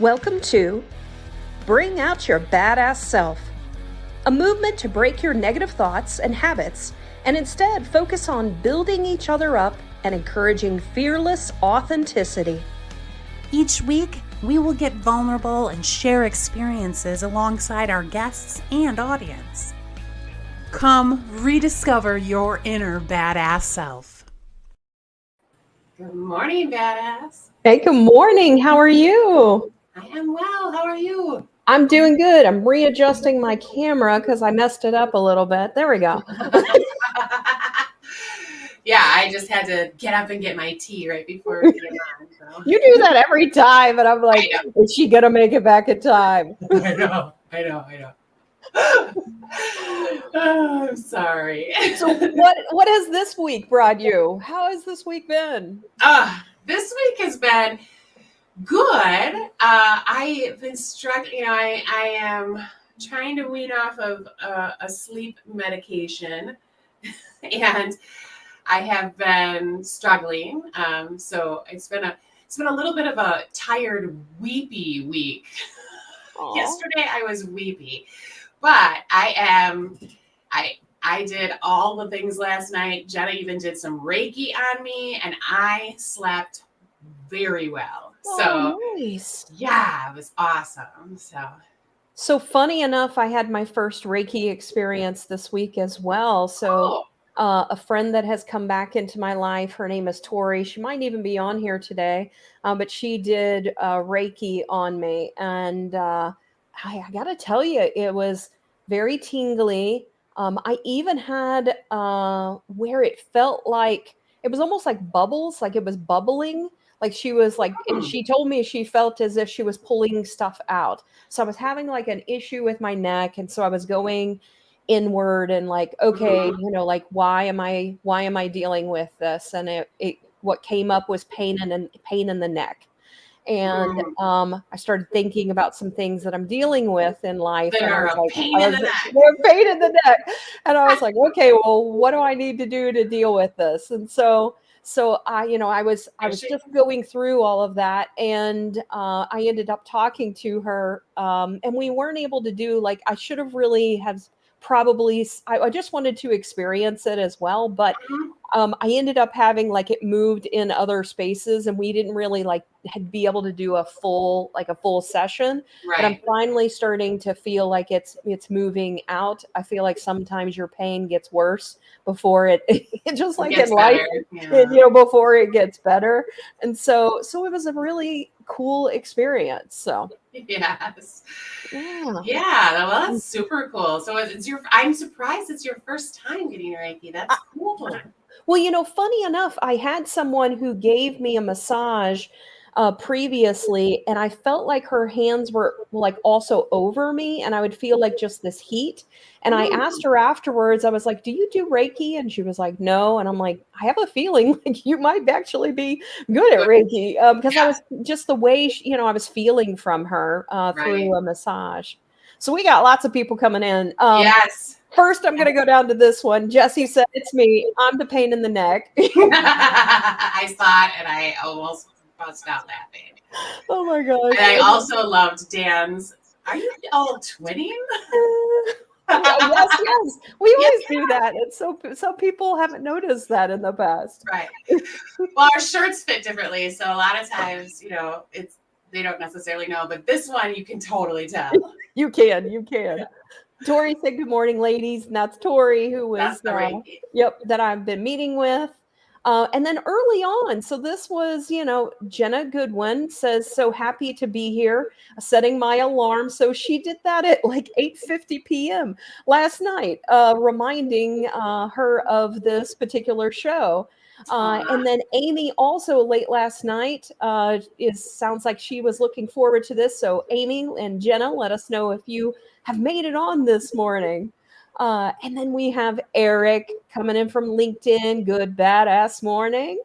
Welcome to Bring Out Your Badass Self, a movement to break your negative thoughts and habits and instead focus on building each other up and encouraging fearless authenticity. Each week, we will get vulnerable and share experiences alongside our guests and audience. Come rediscover your inner badass self. Good morning, badass. Hey, good morning. How are you? I am well. How are you? I'm doing good. I'm readjusting my camera because I messed it up a little bit. There we go. Yeah, I just had to get up and get my tea right before we get on. So. You do that every time, and I'm like, is she going to make it back in time? I know. Oh, I'm sorry. So what has this week brought you? How has this week been? This week has been good. I've been struggling. I am trying to wean off of a sleep medication, and I have been struggling. So it's been a little bit of a tired, weepy week. Aww. Yesterday I was weepy, but I did all the things last night. Jenna even did some Reiki on me, and I slept very well. So nice. Yeah, it was awesome. So funny enough, I had my first Reiki experience this week as well. So a friend that has come back into my life, her name is Tori. She might even be on here today, but she did Reiki on me. And I got to tell you, it was very tingly. I even had where it felt like it was almost like bubbles, like it was bubbling. Like she was like, and she told me she felt as if she was pulling stuff out. So I was having like an issue with my neck. And so I was going inward and like, okay, like, why am I dealing with this? And what came up was pain in the neck. And I started thinking about some things that I'm dealing with in life. And I was like, pain in the neck. And I was like, okay, well, what do I need to do to deal with this? And so I was just going through all of that, and I ended up talking to her, and we weren't able to do, like, I should have really have probably, I just wanted to experience it as well, but I ended up having, like, it moved in other spaces, and we didn't really be able to do a full session. Right. But I'm finally starting to feel like it's moving out. I feel like sometimes your pain gets worse before it just like in life, before it gets better. And so it was a really cool experience. So yes. Yeah, well, that's super cool. So I'm surprised it's your first time getting Reiki. That's cool. Well, funny enough, I had someone who gave me a massage previously, and I felt like her hands were like also over me, and I would feel like just this heat. And I asked her afterwards, I was like, do you do Reiki? And she was like, no. And I'm like, I have a feeling like you might actually be good at Reiki, because I was just the way, I was feeling from her through a massage. So we got lots of people coming in. Yes. First, I'm going to go down to this one. Jesse said, it's me. I'm the pain in the neck. I saw it, and I almost bust out laughing. Oh, my gosh. And I also loved Dan's, are you all twinning? Yes. We always do that. And so people haven't noticed that in the past. Right. Well, our shirts fit differently. So a lot of times, they don't necessarily know. But this one, you can totally tell. You can. Yeah. Tori said, good morning, ladies. And that's Tori, who was, that I've been meeting with. And then early on, so this was, Jenna Goodwin says, so happy to be here, setting my alarm. So she did that at like 8:50 p.m. last night, reminding her of this particular show. And then Amy also late last night sounds like she was looking forward to this. So Amy and Jenna, let us know if you have made it on this morning. And then we have Eric coming in from LinkedIn. Good badass morning.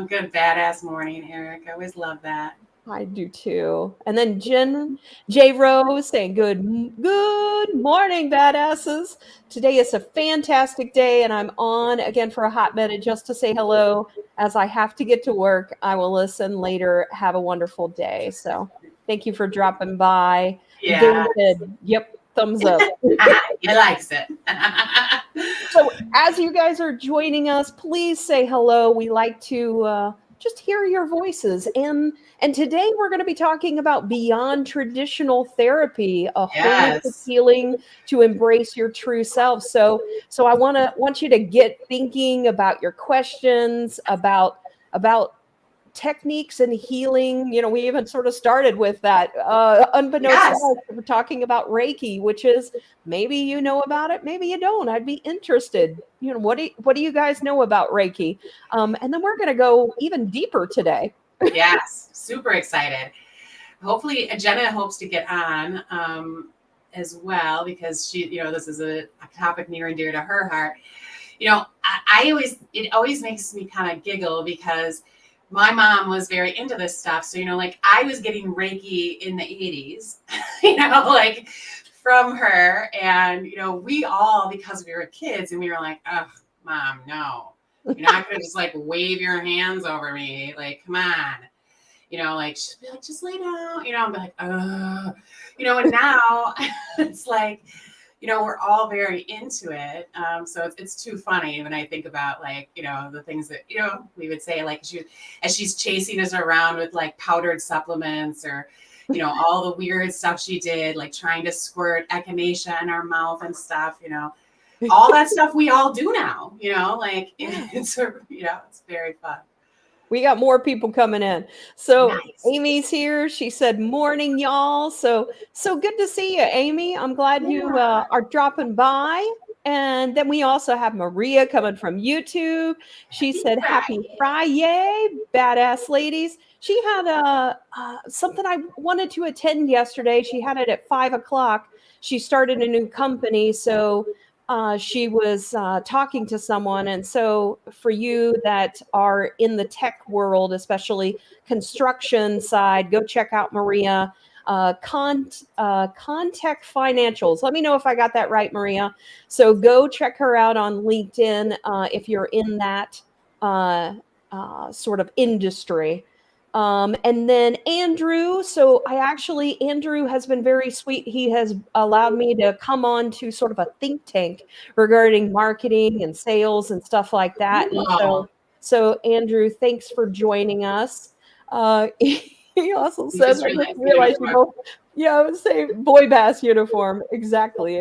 Good badass morning, Eric. I always love that. I do too. And then J Rose saying good morning, badasses. Today is a fantastic day, and I'm on again for a hot minute just to say hello. As I have to get to work, I will listen later. Have a wonderful day. So thank you for dropping by. Yeah. David, yep, thumbs up. He likes it. So as you guys are joining us, please say hello. We like to just hear your voices. And today we're going to be talking about beyond traditional therapy, a holistic healing to embrace your true self. So I want you to get thinking about your questions, about techniques and healing. You know, we even sort of started with that. Unbeknownst to us, we're talking about Reiki, which is maybe you know about it, maybe you don't. I'd be interested. You know, what do you guys know about Reiki? And then we're going to go even deeper today. Yes, super excited. Hopefully, Jenna hopes to get on as well, because she, you know, this is a topic near and dear to her heart. You know, it always makes me kind of giggle because my mom was very into this stuff. So, you know, like I was getting Reiki in the 80s, you know, like from her. And, you know, we all, because we were kids and we were like, oh, Mom, no. You're not going to just like wave your hands over me. Like, come on. You know, like she'd be like, just lay down. You know, I'm like, you know, and now it's like, you know, we're all very into it. So it's too funny when I think about like, you know, the things that, you know, we would say like as she's chasing us around with like powdered supplements or, you know, all the weird stuff she did, like trying to squirt echinacea in our mouth and stuff, you know, all that stuff we all do now, you know, like it's, you know, it's very fun. We got more people coming in. So nice. Amy's here. She said, morning, y'all. So good to see you, Amy. I'm glad you are dropping by. And then we also have Maria coming from YouTube. She said, happy Friday, badass ladies. She had something I wanted to attend yesterday. She had it at 5:00. She started a new company. So she was talking to someone. And so for you that are in the tech world, especially construction side, go check out Maria. Contact Financials. Let me know if I got that right, Maria. So go check her out on LinkedIn if you're in that sort of industry. And then Andrew, so Andrew has been very sweet. He has allowed me to come on to sort of a think tank regarding marketing and sales and stuff like that. And so Andrew, thanks for joining us. He also said, I just realized you both, I would say BOYBAS uniform. Exactly.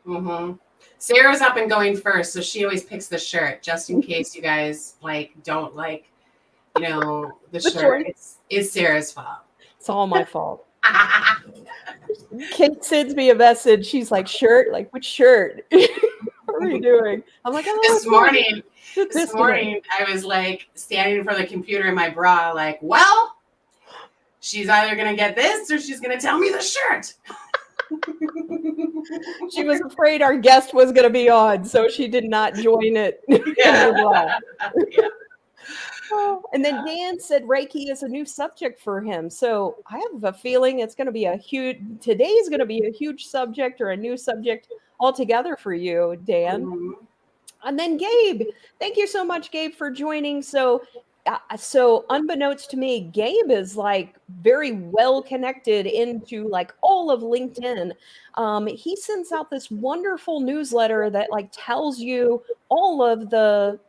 Mm-hmm. Sarah's up and going first, so she always picks the shirt just in case you guys don't like, you know, the shirt. It's Sarah's fault. It's all my fault. Kate sends me a message. She's like, shirt? Like, which shirt? What are you doing? I'm like, this morning, I was like standing in front of the computer in my bra, like, well, she's either going to get this or she's going to tell me the shirt. She was afraid our guest was going to be on, so she did not join it. Yeah. And then Dan said Reiki is a new subject for him. So I have a feeling it's going to be today's going to be a huge subject or a new subject altogether for you, Dan. Mm-hmm. And then Gabe, thank you so much, Gabe, for joining. So unbeknownst to me, Gabe is like very well connected into like all of LinkedIn. He sends out this wonderful newsletter that like tells you all of the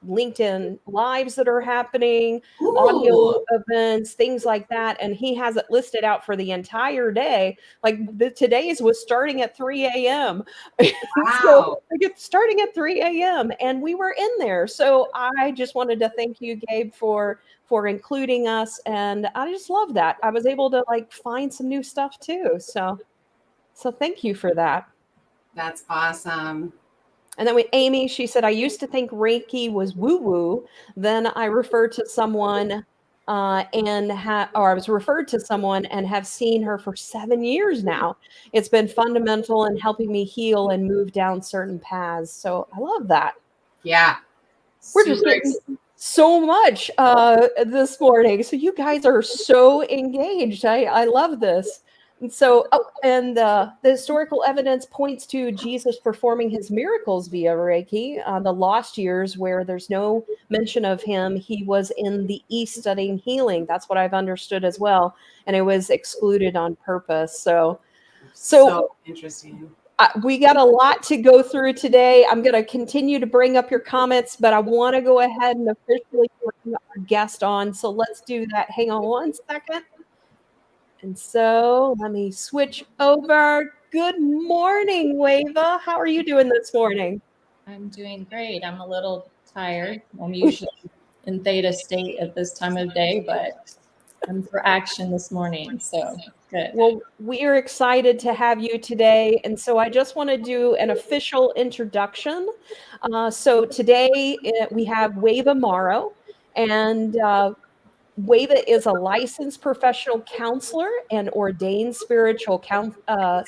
LinkedIn lives that are happening, audio events, things like that. And he has it listed out for the entire day. Like today's was starting at 3 a.m. Wow. So it's starting at 3 a.m. and we were in there. So I just wanted to thank you, Gabe, for including us. And I just love that. I was able to like find some new stuff too. So thank you for that. That's awesome. And then with Amy, she said, I used to think Reiki was woo-woo. Then I referred to someone I was referred to someone and have seen her for 7 years now. It's been fundamental in helping me heal and move down certain paths. So I love that. Yeah. We're just getting so much this morning. So you guys are so engaged. I love this. And so, the historical evidence points to Jesus performing his miracles via Reiki. The lost years, where there's no mention of him, he was in the East studying healing. That's what I've understood as well, and it was excluded on purpose. So Interesting. we got a lot to go through today. I'm going to continue to bring up your comments, but I want to go ahead and officially bring our guest on. So let's do that. Hang on one second. And so let me switch over. Good morning, Wava. How are you doing this morning? I'm doing great. I'm a little tired. I'm usually in theta state at this time of day, but I'm for action this morning. So good. Well, we are excited to have you today. And so I just want to do an official introduction. So today we have Wava Morrow, and Wava is a licensed professional counselor and ordained spiritual counselor,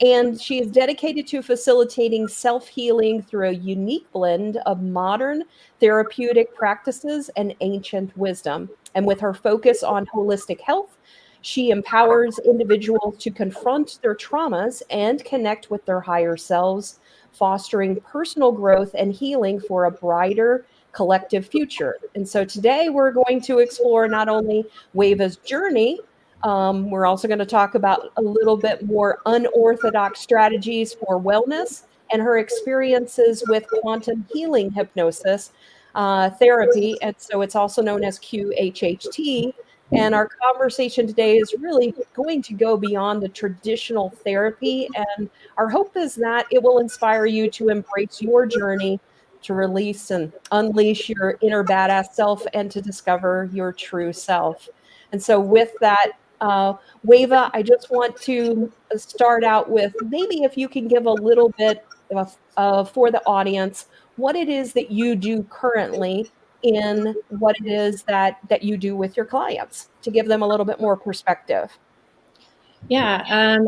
and she is dedicated to facilitating self-healing through a unique blend of modern therapeutic practices and ancient wisdom. And with her focus on holistic health, she empowers individuals to confront their traumas and connect with their higher selves, fostering personal growth and healing for a brighter collective future. And so today we're going to explore not only Wava's journey, we're also going to talk about a little bit more unorthodox strategies for wellness and her experiences with quantum healing hypnosis therapy. And so it's also known as QHHT. And our conversation today is really going to go beyond the traditional therapy. And our hope is that it will inspire you to embrace your journey, to release and unleash your inner badass self, and to discover your true self. And so with that, Wava, I just want to start out with maybe if you can give a little bit of for the audience, what it is that you do currently in what it is that you do with your clients, to give them a little bit more perspective. Yeah.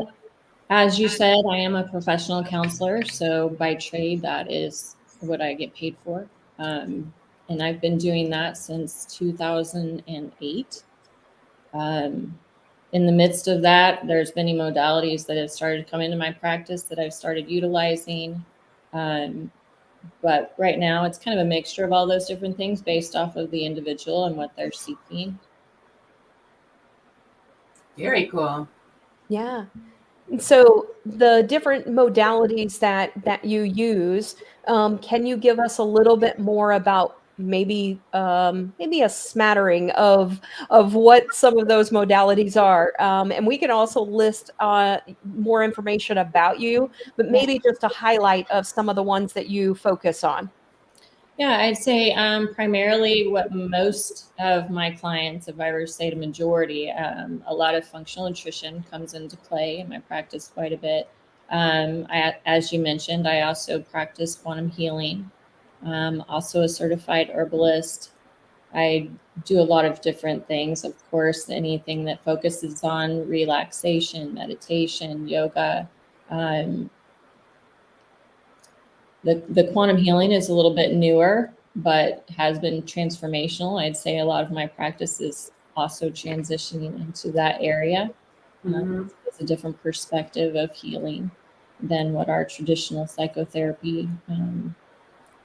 As you said, I am a professional counselor. So by trade, that is what I get paid for. And I've been doing that since 2008. In the midst of that, there's many modalities that have started to come into my practice that I've started utilizing. But right now, it's kind of a mixture of all those different things based off of the individual and what they're seeking. Very cool. Yeah. So the different modalities that you use, can you give us a little bit more about maybe a smattering of what some of those modalities are? And we can also list more information about you, but maybe just a highlight of some of the ones that you focus on. Yeah, I'd say primarily what most of my clients, if I were to say the majority, a lot of functional nutrition comes into play in my practice quite a bit. As you mentioned, I also practice quantum healing, also a certified herbalist. I do a lot of different things, of course, anything that focuses on relaxation, meditation, yoga. The quantum healing is a little bit newer, but has been transformational. I'd say a lot of my practice is also transitioning into that area. It's a different perspective of healing than what our traditional psychotherapy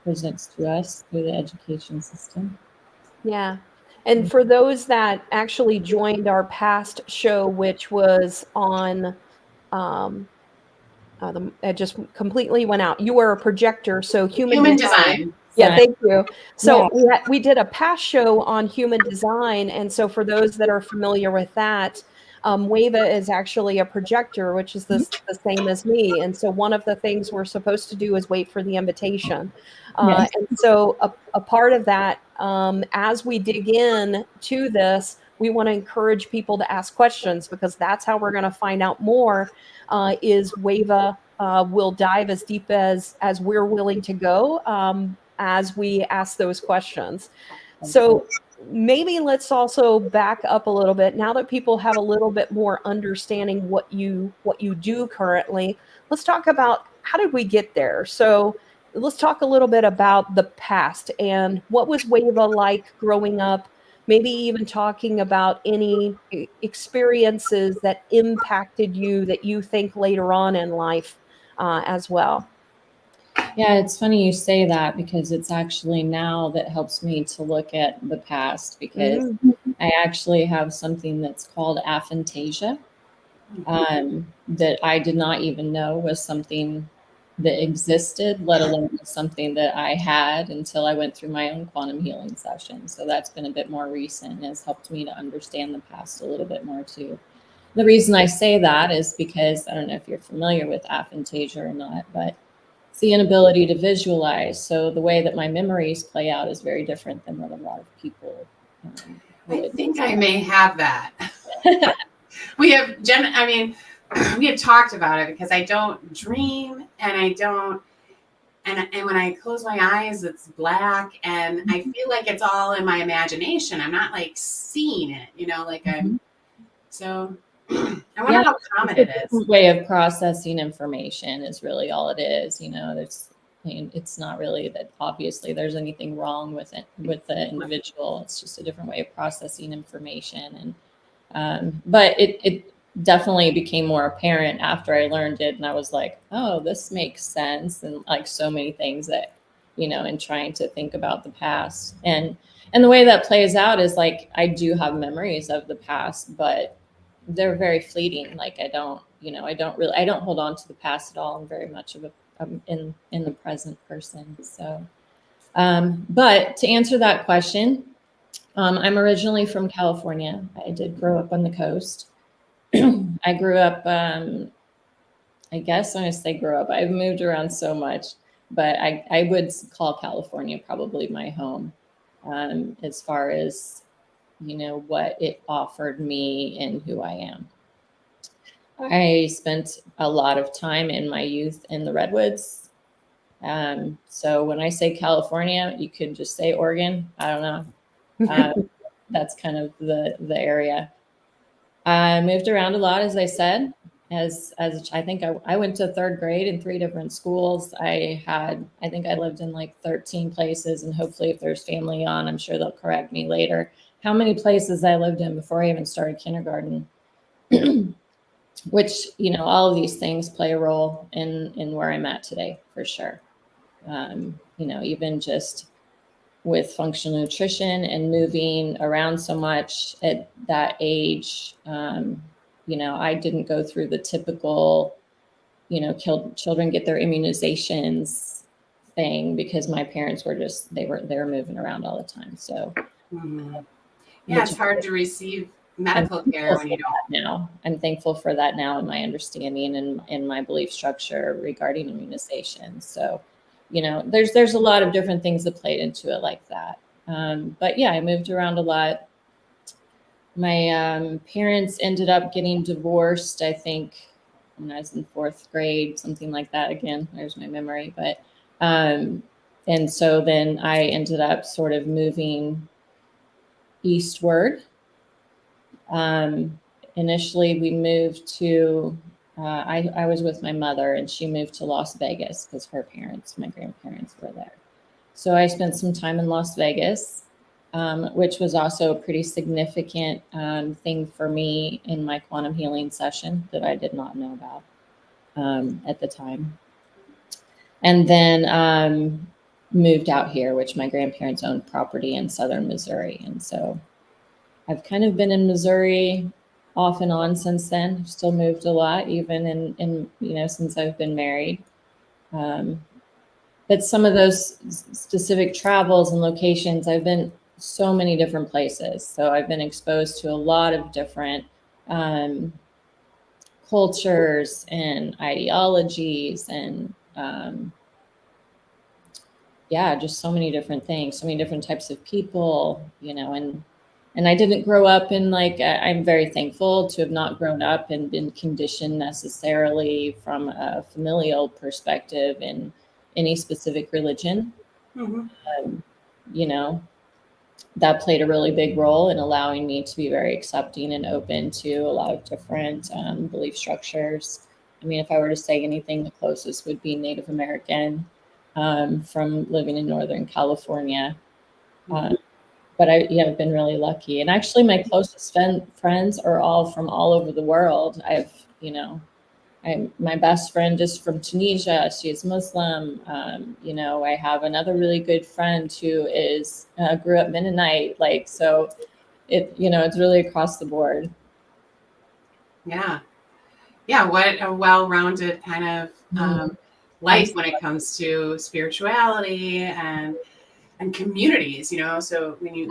presents to us through the education system. Yeah. And for those that actually joined our past show, which was on it just completely went out. You were a projector, so human design. Yeah, thank you. So we did a past show on human design, and so for those that are familiar with that, Wava is actually a projector, which is the same as me. And so one of the things we're supposed to do is wait for the invitation. And so a part of that, as we dig in to this, we want to encourage people to ask questions, because that's how we're going to find out more. Is Wava will dive as deep as we're willing to go as we ask those questions. So maybe let's also back up a little bit. Now that people have a little bit more understanding what you do currently, let's talk about how did we get there. So let's talk a little bit about the past and what was Wava like growing up, maybe even talking about any experiences that impacted you that you think later on in life as well. Yeah, it's funny you say that because it's actually now that helps me to look at the past because I actually have something that's called aphantasia that I did not even know was something that existed, let alone something that I had until I went through my own quantum healing session. So that's been a bit more recent and has helped me to understand the past a little bit more too. The reason I say that is because I don't know if you're familiar with aphantasia or not, but it's the inability to visualize. So the way that my memories play out is very different than what a lot of people I think I may have that. We have we have talked about it because I don't dream and I don't, and when I close my eyes, it's black and I feel like it's all in my imagination. I'm not like seeing it, like so I wonder how common it is. Way of processing information is really all it is. It's not really that obviously there's anything wrong with it, with the individual. It's just a different way of processing information. And but it definitely became more apparent after I learned it, and I was like, oh, this makes sense. And like so many things that, in trying to think about the past and the way that plays out is like I do have memories of the past, but they're very fleeting. Like I don't hold on to the past at all. I'm very much of in the present person. So, but to answer that question, I'm originally from California. I did grow up on the coast. I grew up, I guess I'm going to say grew up. I've moved around so much, but I would call California probably my home as far as, what it offered me and who I am. I spent a lot of time in my youth in the Redwoods. So when I say California, you could just say Oregon. I don't know. That's kind of the area. I moved around a lot, as I said. As I think I went to third grade in 3 different schools. I think I lived in like 13 places, and hopefully if there's family on, I'm sure they'll correct me later, how many places I lived in before I even started kindergarten. Which, all of these things play a role in where I'm at today, for sure. Even just with functional nutrition and moving around so much at that age, I didn't go through the typical, children get their immunizations thing because my parents were just, they were moving around all the time. So yeah, it's hard to receive medical care when you don't. Now I'm thankful for that now in my understanding and in my belief structure regarding immunization. So, there's a lot of different things that played into it like that. But yeah, I moved around a lot. My parents ended up getting divorced, I think, when I was in 4th grade, something like that. Again, there's my memory. But and so then I ended up sort of moving eastward. Initially, we moved to, I was with my mother and she moved to Las Vegas because my grandparents were there. So I spent some time in Las Vegas, which was also a pretty significant thing for me in my quantum healing session that I did not know about at the time. And then moved out here, which my grandparents owned property in southern Missouri. And so I've kind of been in Missouri off and on since then. I've still moved a lot, even in since I've been married. But some of those specific travels and locations, I've been so many different places. So I've been exposed to a lot of different cultures and ideologies and just so many different things, so many different types of people, and I didn't grow up in I'm very thankful to have not grown up and been conditioned necessarily from a familial perspective in any specific religion. That played a really big role in allowing me to be very accepting and open to a lot of different belief structures. I mean, if I were to say anything, the closest would be Native American. from living in Northern California. But I've been really lucky. And actually my closest friends are all from all over the world. My best friend is from Tunisia. She's Muslim. I have another really good friend who is grew up Mennonite. So it's really across the board. Yeah. What a well-rounded kind of life when it comes to spirituality and communities. So when you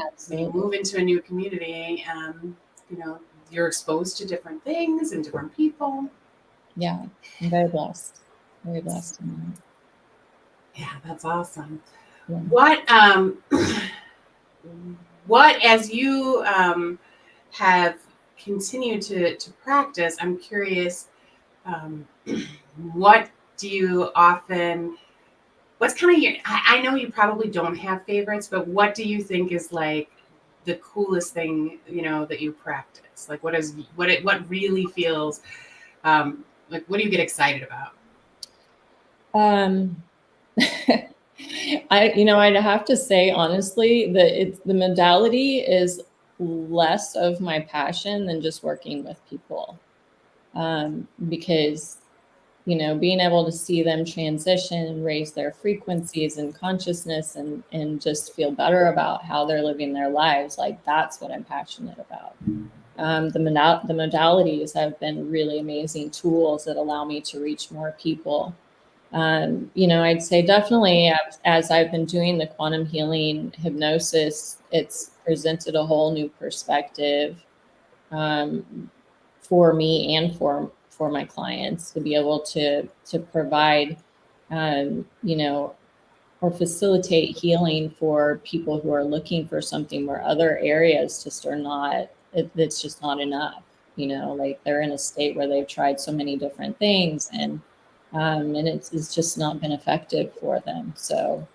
move into a new community, you're exposed to different things and different people. Yeah, I'm very blessed. Very blessed. Yeah, that's awesome. Yeah. What as you have continued to practice, I'm curious, what do you often, what's kind of your, I know you probably don't have favorites, but what do you think is like the coolest thing, that you practice? Like what really feels, like what do you get excited about? I'd have to say honestly that the modality is less of my passion than just working with people, because being able to see them transition and raise their frequencies and consciousness and just feel better about how they're living their lives, like that's what I'm passionate about. The modalities have been really amazing tools that allow me to reach more people. I'd say definitely as I've been doing the quantum healing hypnosis, it's presented a whole new perspective for me and for my clients to be able to provide, or facilitate healing for people who are looking for something where other areas just are not, it's just not enough, like they're in a state where they've tried so many different things and it's just not been effective for them. So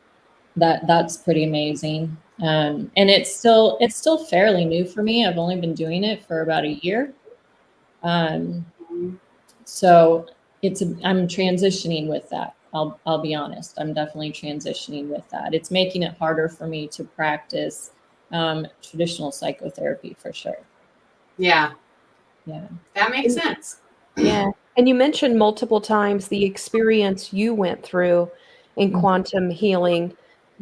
that's pretty amazing. And it's still fairly new for me. I've only been doing it for about a year. So I'm transitioning with that. I'll be honest. I'm definitely transitioning with that. It's making it harder for me to practice traditional psychotherapy for sure. Yeah. Yeah. That makes sense. Yeah. And you mentioned multiple times the experience you went through in quantum healing.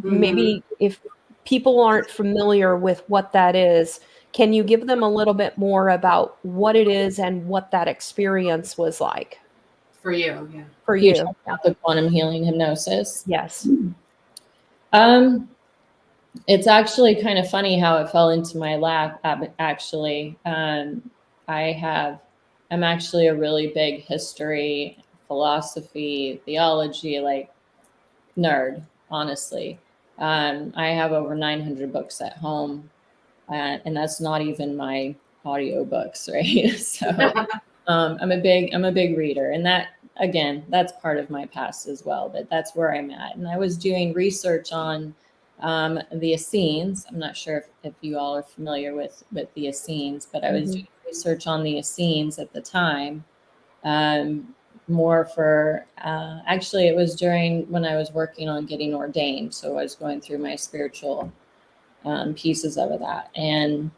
Maybe if people aren't familiar with what that is, can you give them a little bit more about what it is and what that experience was like? For you, yeah. For You you. talk about the quantum healing hypnosis. Yes. It's actually kind of funny how it fell into my lap. Actually, I'm actually a really big history, philosophy, theology, like nerd, honestly. I have over 900 books at home, and that's not even my audiobooks, right? So I'm a big reader, and that, again, that's part of my past as well, but that's where I'm at. And I was doing research on the Essenes. I'm not sure if you all are familiar with the Essenes, but I was doing research on the Essenes at the time. More for, actually it was during when I was working on getting ordained. So I was going through my spiritual pieces of that. And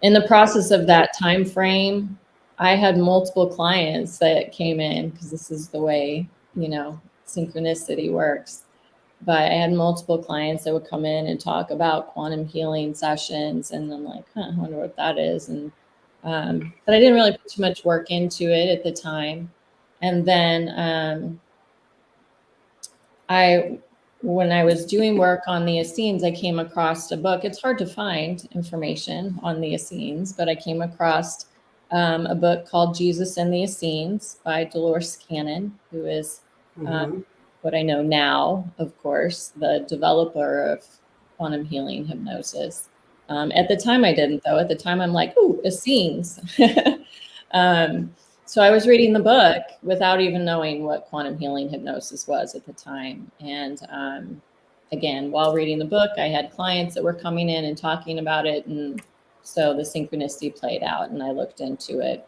in the process of that time frame, I had multiple clients that came in, because this is the way, synchronicity works. But I had multiple clients that would come in and talk about quantum healing sessions. And I'm like, I wonder what that is. And but I didn't really put too much work into it at the time. And then when I was doing work on the Essenes, I came across a book. It's hard to find information on the Essenes, but I came across a book called Jesus and the Essenes by Dolores Cannon, who is what I know now, of course, the developer of quantum healing hypnosis. At the time I didn't, though. At the time I'm like, ooh, Essenes. So I was reading the book without even knowing what quantum healing hypnosis was at the time. And again, while reading the book, I had clients that were coming in and talking about it. And so the synchronicity played out and I looked into it.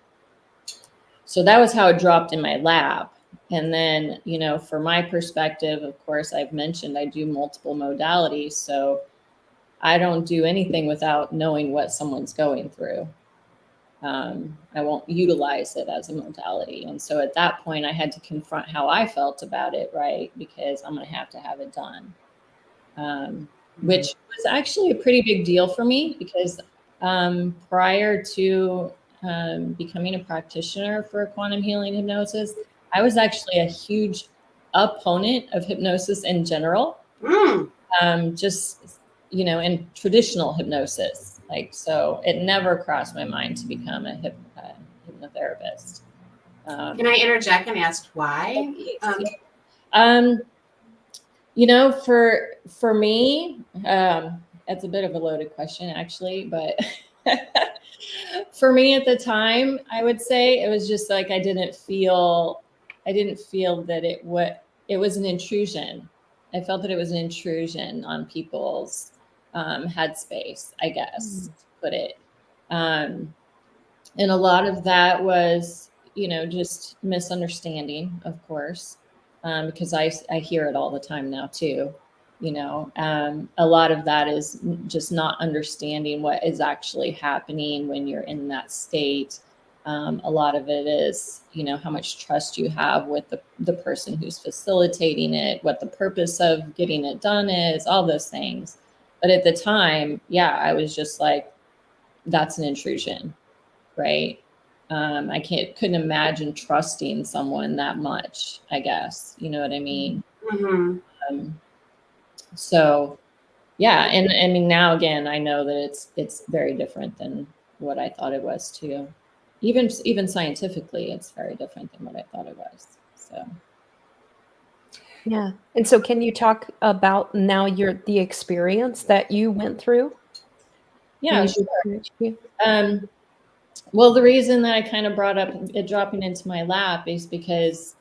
So that was how it dropped in my lap. And then, you know, for my perspective, of course, I've mentioned I do multiple modalities. So I don't do anything without knowing what someone's going through. I won't utilize it as a modality. And so at that point, I had to confront how I felt about it, right? Because I'm going to have it done, which was actually a pretty big deal for me because prior to becoming a practitioner for quantum healing hypnosis, I was actually a huge opponent of hypnosis in general. Just, you know, in traditional hypnosis. Like, so it never crossed my mind to become a hypnotherapist. Can I interject and ask why? You know, for me, that's a bit of a loaded question actually, but for me at the time, I would say it was just like I didn't feel that it was an intrusion. I felt that it was an intrusion on people's headspace, I guess, to put it. And a lot of that was, you know, just misunderstanding, of course, because I hear it all the time now too. You know, a lot of that is just not understanding what is actually happening when you're in that state. A lot of it is, you know, how much trust you have with the person who's facilitating it, what the purpose of getting it done is, all those things. But at the time, yeah, I was just like, that's an intrusion, right? I couldn't imagine trusting someone that much, I guess. You know what I mean? So yeah, and I mean, now again, I know that it's very different than what I thought it was too. Even scientifically, it's very different than what I thought it was. So yeah. And so can you talk about now the experience that you went through? Yeah, sure. Well, the reason that I kind of brought up it dropping into my lap is because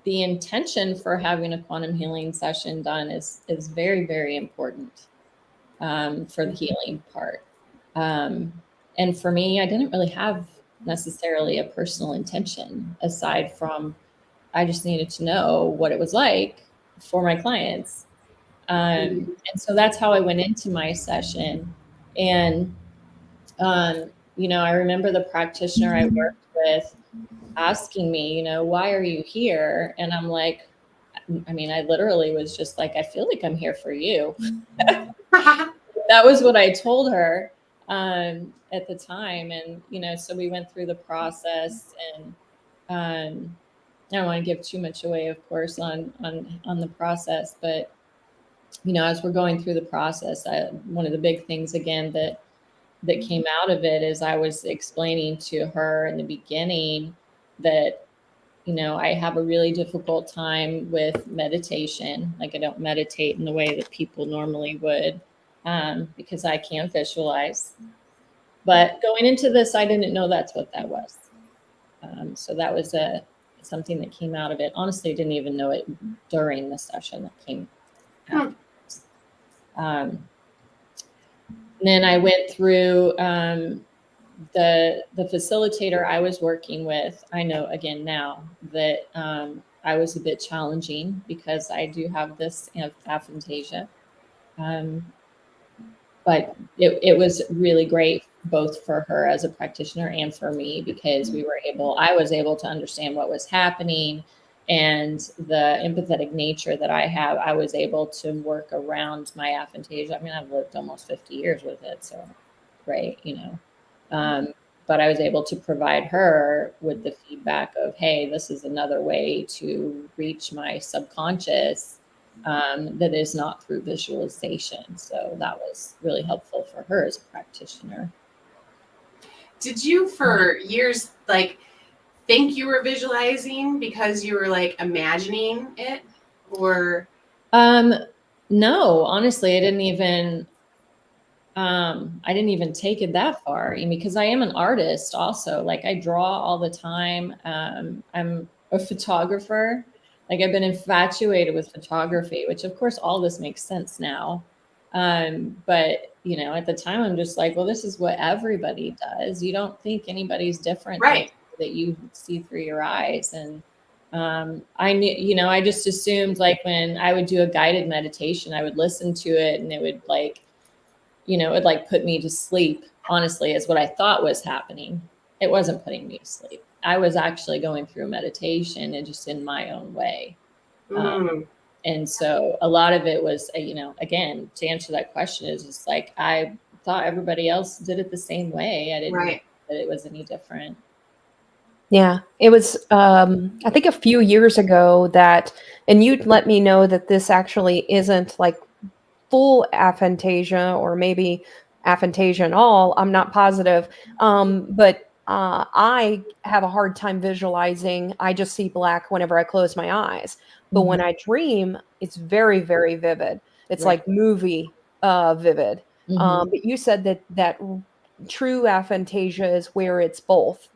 the intention for having a quantum healing session done is very, very important for the healing part. And for me, I didn't really have necessarily a personal intention aside from I just needed to know what it was like for my clients. And so that's how I went into my session. And, you know, I remember the practitioner I worked with asking me, you know, why are you here? And I'm like, I mean, I literally was just like, I feel like I'm here for you. That was what I told her at the time. And, you know, so we went through the process and I don't want to give too much away, of course, on the process, but, you know, as we're going through the process, one of the big things again that came out of it is I was explaining to her in the beginning that, you know, I have a really difficult time with meditation. Like I don't meditate in the way that people normally would because I can't visualize. But going into this, I didn't know that's what that was. So that was something that came out of it. Honestly, I didn't even know it during the session that came out. Then I went through the facilitator I was working with. I know again now that I was a bit challenging because I do have this aphantasia. But it was really great both for her as a practitioner and for me because I was able to understand what was happening and the empathetic nature that I have. I was able to work around my aphantasia. I mean, I've lived almost 50 years with it. So, right, you know, but I was able to provide her with the feedback of, hey, this is another way to reach my subconscious that is not through visualization. So that was really helpful for her as a practitioner. Did you for years like think you were visualizing because you were like imagining it, or no, honestly, I didn't even take it that far. I mean, because I am an artist also. Like I draw all the time. I'm a photographer. Like I've been infatuated with photography, which of course all this makes sense now. But you know, at the time I'm just like, well, this is what everybody does. You don't think anybody's different, right? That you see through your eyes. And I knew, I just assumed like when I would do a guided meditation, I would listen to it and it would like, it would like put me to sleep, honestly, is what I thought was happening. It wasn't putting me to sleep. I was actually going through meditation and just in my own way. And so a lot of it was, again, to answer that question is just like, I thought everybody else did it the same way. I didn't know that it was any different. Yeah, it was, I think a few years ago that, and you'd let me know that this actually isn't like full aphantasia or maybe aphantasia and all. I'm not positive. But I have a hard time visualizing. I just see black whenever I close my eyes. But when I dream, it's very, very vivid. It's like movie vivid. But you said that true aphantasia is where it's both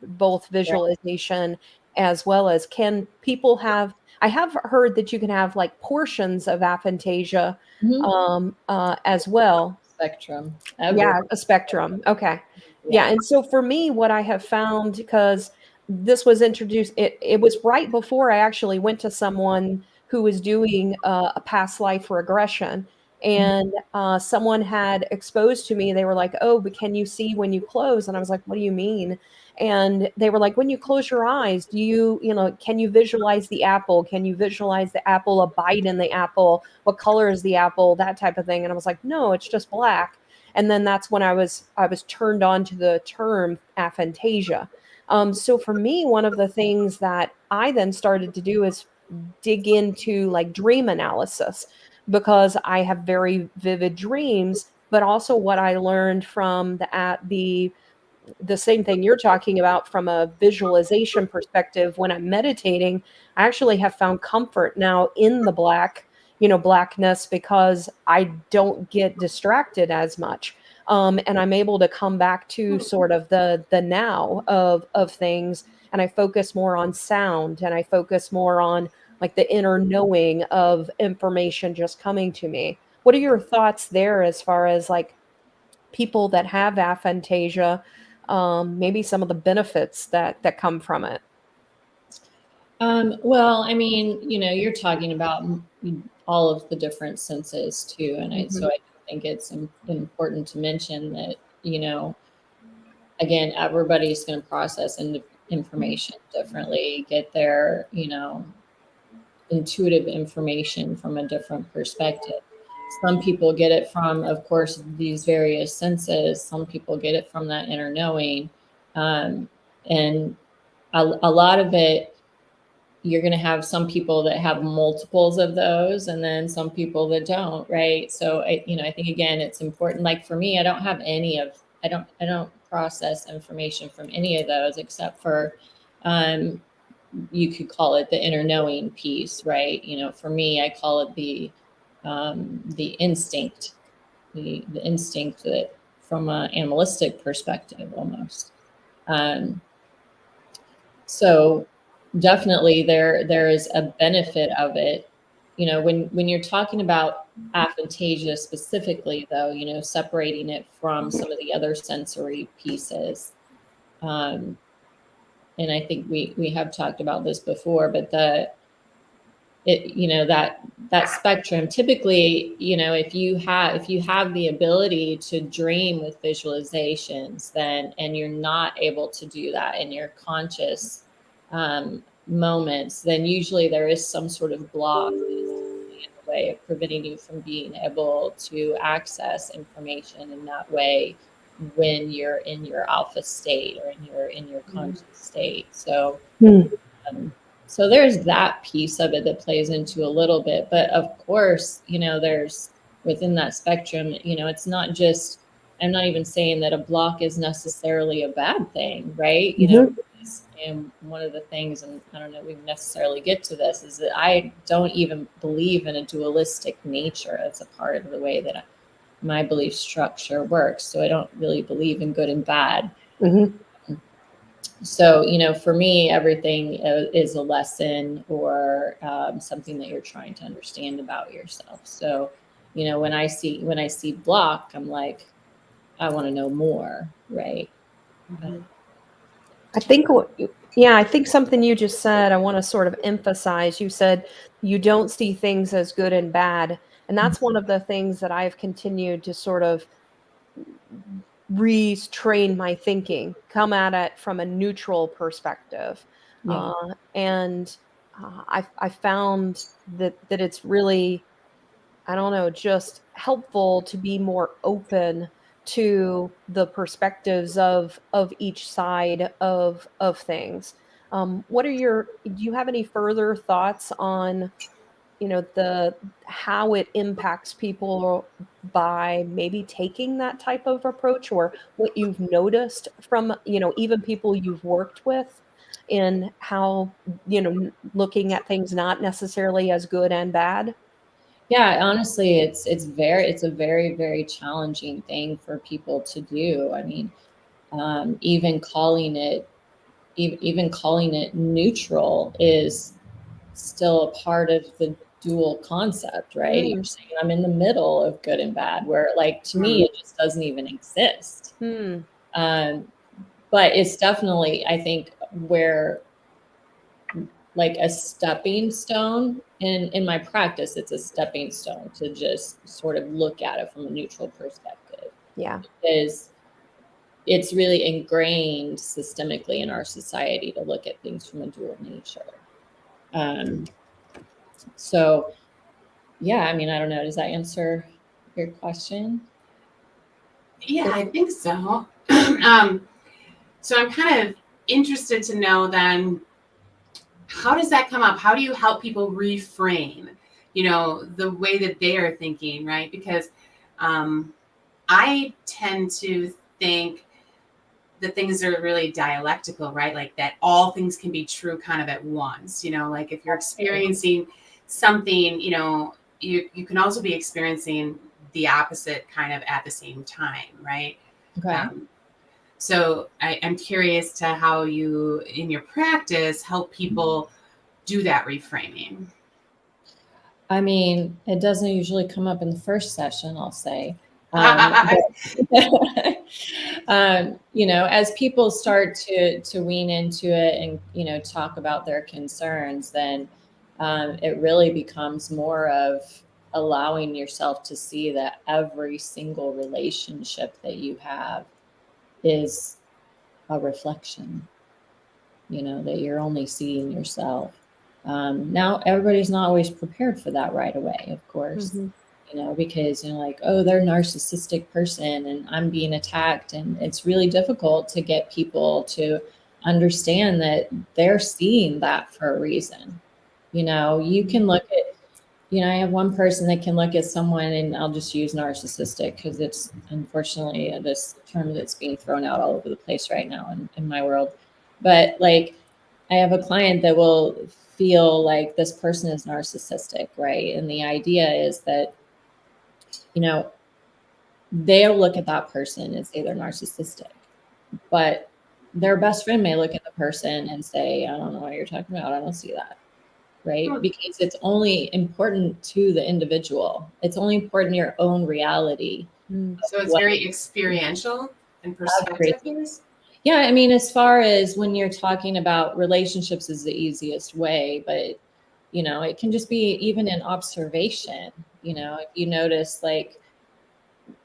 visualization as well as, can people have, I have heard that you can have like portions of aphantasia as well. Spectrum. Yeah, a spectrum. Okay. Yeah. And so for me, what I have found, because this was introduced, it was right before I actually went to someone who was doing a past life regression. And someone had exposed to me, they were like, oh, but can you see when you close? And I was like, what do you mean? And they were like, when you close your eyes, do you, can you visualize the apple? Can you visualize the apple, a bite in the apple? What color is the apple? That type of thing. And I was like, no, it's just black. And then that's when I was turned on to the term aphantasia. So for me, one of the things that I then started to do is dig into like dream analysis, because I have very vivid dreams, but also what I learned from the same thing you're talking about from a visualization perspective. When I'm meditating, I actually have found comfort now in the blackness, because I don't get distracted as much. And I'm able to come back to sort of the now of things. And I focus more on sound, and I focus more on like the inner knowing of information just coming to me. What are your thoughts there as far as like people that have aphantasia, maybe some of the benefits that come from it? Well, I mean, you're talking about all of the different senses too. And so I think it's important to mention that, again, everybody's going to process information differently, get their, intuitive information from a different perspective. Some people get it from, of course, these various senses. Some people get it from that inner knowing. And a lot of it, you're going to have some people that have multiples of those, and then some people that don't, right? So I think again, it's important. Like for me, I don't have I don't process information from any of those except for, you could call it the inner knowing piece, right? For me, I call it the instinct, the instinct that from an animalistic perspective almost. So definitely there is a benefit of it. When you're talking about aphantasia specifically, though, separating it from some of the other sensory pieces. And I think we have talked about this before, but that spectrum typically, if you have the ability to dream with visualizations, then, and you're not able to do that in your conscious moments, then usually there is some sort of block in the way of preventing you from being able to access information in that way when you're in your alpha state or in your conscious state. So so there's that piece of it that plays into a little bit, but of course, there's within that spectrum, it's not just, I'm not even saying that a block is necessarily a bad thing, right? And one of the things, and I don't know if we necessarily get to this, is that I don't even believe in a dualistic nature. It's a part of the way that my belief structure works. So I don't really believe in good and bad. So, for me, everything is a lesson or something that you're trying to understand about yourself. So, when I see block, I'm like, I want to know more, right? I think Yeah, I think something you just said, I want to sort of emphasize. You said you don't see things as good and bad. And that's one of the things that I've continued to sort of retrain my thinking, come at it from a neutral perspective. Yeah. And I found that it's really, I don't know, just helpful to be more open to the perspectives of each side of things. What are your Do you have any further thoughts on, the how it impacts people by maybe taking that type of approach, or what you've noticed from, even people you've worked with, in how, looking at things not necessarily as good and bad? Yeah, honestly, it's a very, very challenging thing for people to do. I mean, even calling it even calling it neutral is still a part of the dual concept, right? You're Mm, saying I'm in the middle of good and bad, where like to me Mm. it just doesn't even exist. hmm. Um, but it's definitely, I think, where like a stepping stone in my practice, it's a stepping stone to just sort of look at it from a neutral perspective, Yeah. because it's really ingrained systemically in our society to look at things from a dual nature. Um, so yeah, I mean, I don't know. Does that answer your question? Yeah, I think so. So I'm kind of interested to know then, how does that come up? How do you help people reframe, the way that they are thinking, right? Because um, I tend to think that things are really dialectical, right? Like that all things can be true kind of at once, like if you're experiencing something, you can also be experiencing the opposite kind of at the same time, right? Okay. Um, so I'm curious to how you, in your practice, help people do that reframing. I mean, it doesn't usually come up in the first session, I'll say. But, as people start to wean into it and, talk about their concerns, then it really becomes more of allowing yourself to see that every single relationship that you have is a reflection, that you're only seeing yourself. Now, everybody's not always prepared for that right away, of course, Hmm. because, like, oh, they're a narcissistic person and I'm being attacked. And it's really difficult to get people to understand that they're seeing that for a reason. You can look at, I have one person that can look at someone, and I'll just use narcissistic because it's unfortunately this term that's being thrown out all over the place right now in my world. But like, I have a client that will feel like this person is narcissistic, right? And the idea is that, you know, they'll look at that person and say they're narcissistic, but their best friend may look at the person and say, I don't know what you're talking about. I don't see that. Right? Because it's only important to the individual. It's only important in your own reality. Mm. So it's What very experiential and perspective everything. based. Yeah, I mean, as far as when you're talking about relationships is the easiest way, but it can just be even an observation. If you notice, like,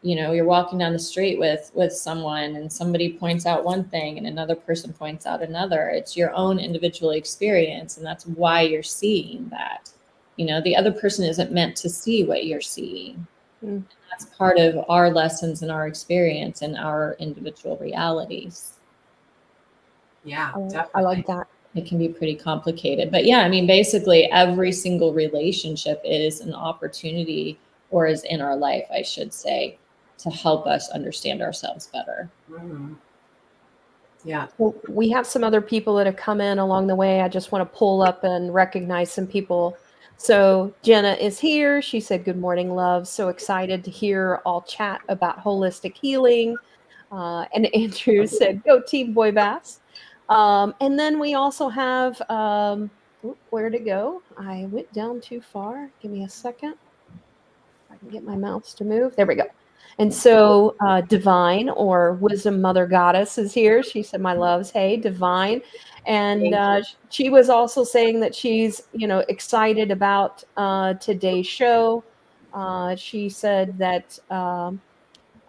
you're walking down the street with someone and somebody points out one thing and another person points out another, it's your own individual experience, and that's why you're seeing that. The other person isn't meant to see what you're seeing. Mm. That's part of our lessons and our experience and our individual realities. Yeah, I definitely. like that. It can be pretty complicated, but yeah, I mean, basically every single relationship is an opportunity, or is in our life, I should say, to help us understand ourselves better. Mhm. Yeah. Well, we have some other people that have come in along the way. I just want to pull up and recognize some people. So Jenna is here. She said, "Good morning, love. So excited to hear all chat about holistic healing." And Andrew said, "Go Team Boy Bass." And then we also have, where to go? I went down too far. Give me a second. I can get my mouse to move. There we go. And so Divine, or Wisdom Mother Goddess, is here. She said, "My loves, hey, Divine." And she was also saying that she's, excited about today's show. She said that